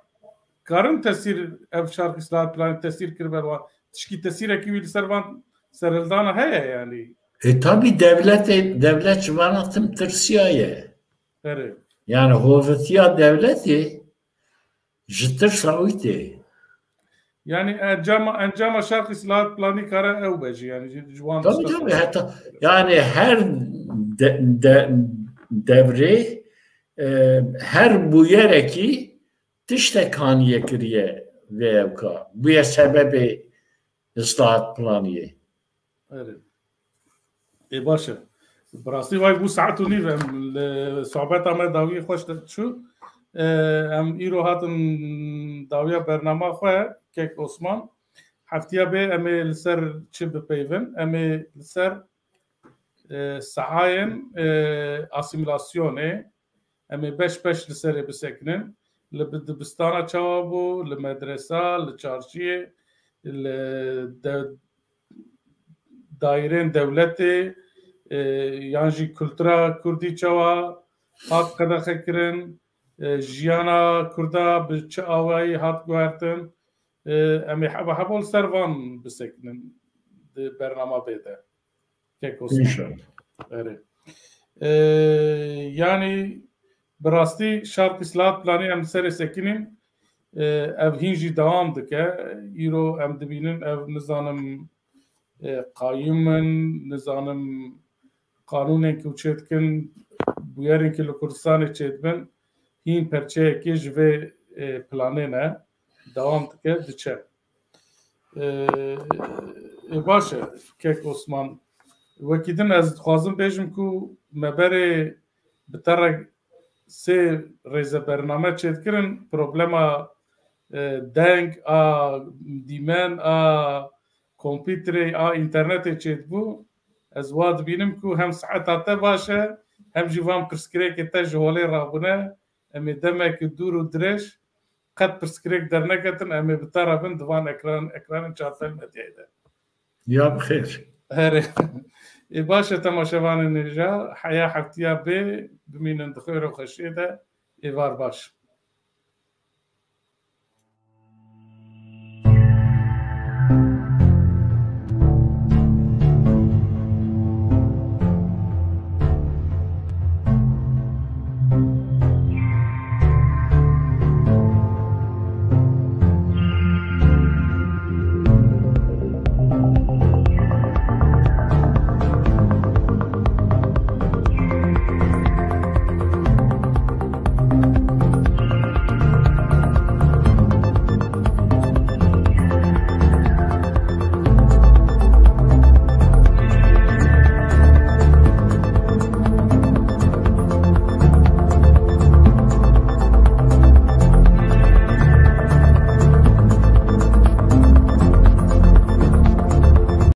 karin tesîr ev şark îslahat planê tesîr kir ber wan tişkî tesîrekî wî li ser van serhildana heye yani. Tabii devlet civanatım tırsıyaye. Evet. Yani hovetiya devleti jittir saviti. Yani encama şark îslahat planî kara ew bejî yani ciwan. Tabii hatta yani her devre her bu yereki tişte kaniye kiriye ve evka. Bu ya sebebi ıslahat planı. Evet. Başa. براستی وای بو ساعت و نیو صحبت ما داوی خوش شو ام ایرو هاتن داویا برنامه خواه کک عثمان هفتیا به امی لسر چه بپیون امی لسر سعاین اسیمیلاسیونه امی بش لسر بسکنن لبدبستانا چوابو لمدرسه لچارشیه دایرین دولتی یانجی کلترا کردی چوا هات قدا خکرن جیانا کردا به چه آوایی هات گوهرتن امی حبول سروان بسکنن برنامه بیده که İnşallah. Evet. Yani براستی شرط اصلاحات پلانی ام سر سکنین اف هینجی دوام دکه ایرو ام دبینن اف نظانم قایمن نظانم قانونن که چید کن بویرین که لکردستان چید بن هین پرچه که جوه پلانه نه دوام دکه دچه باشه که عثمان وکیدن از خوازم بیجم که مبره بطرق سه ریزه برنامه چید کرن پروبلما دنگ دیمن کامپیوتری اینترنت چید بو از واد بینم که هم ساعت باشه هم جوام پرسکریک تا جوالی رابونه امی دمک دور و درش قد پرسکریک در نکتن امی بطرابن دوان اکران چارتل مدیده Ya bixeyr. هره باشه تماشاوان نجا حیا حفتیا به بمینن دخیر و خشیده ایوار باش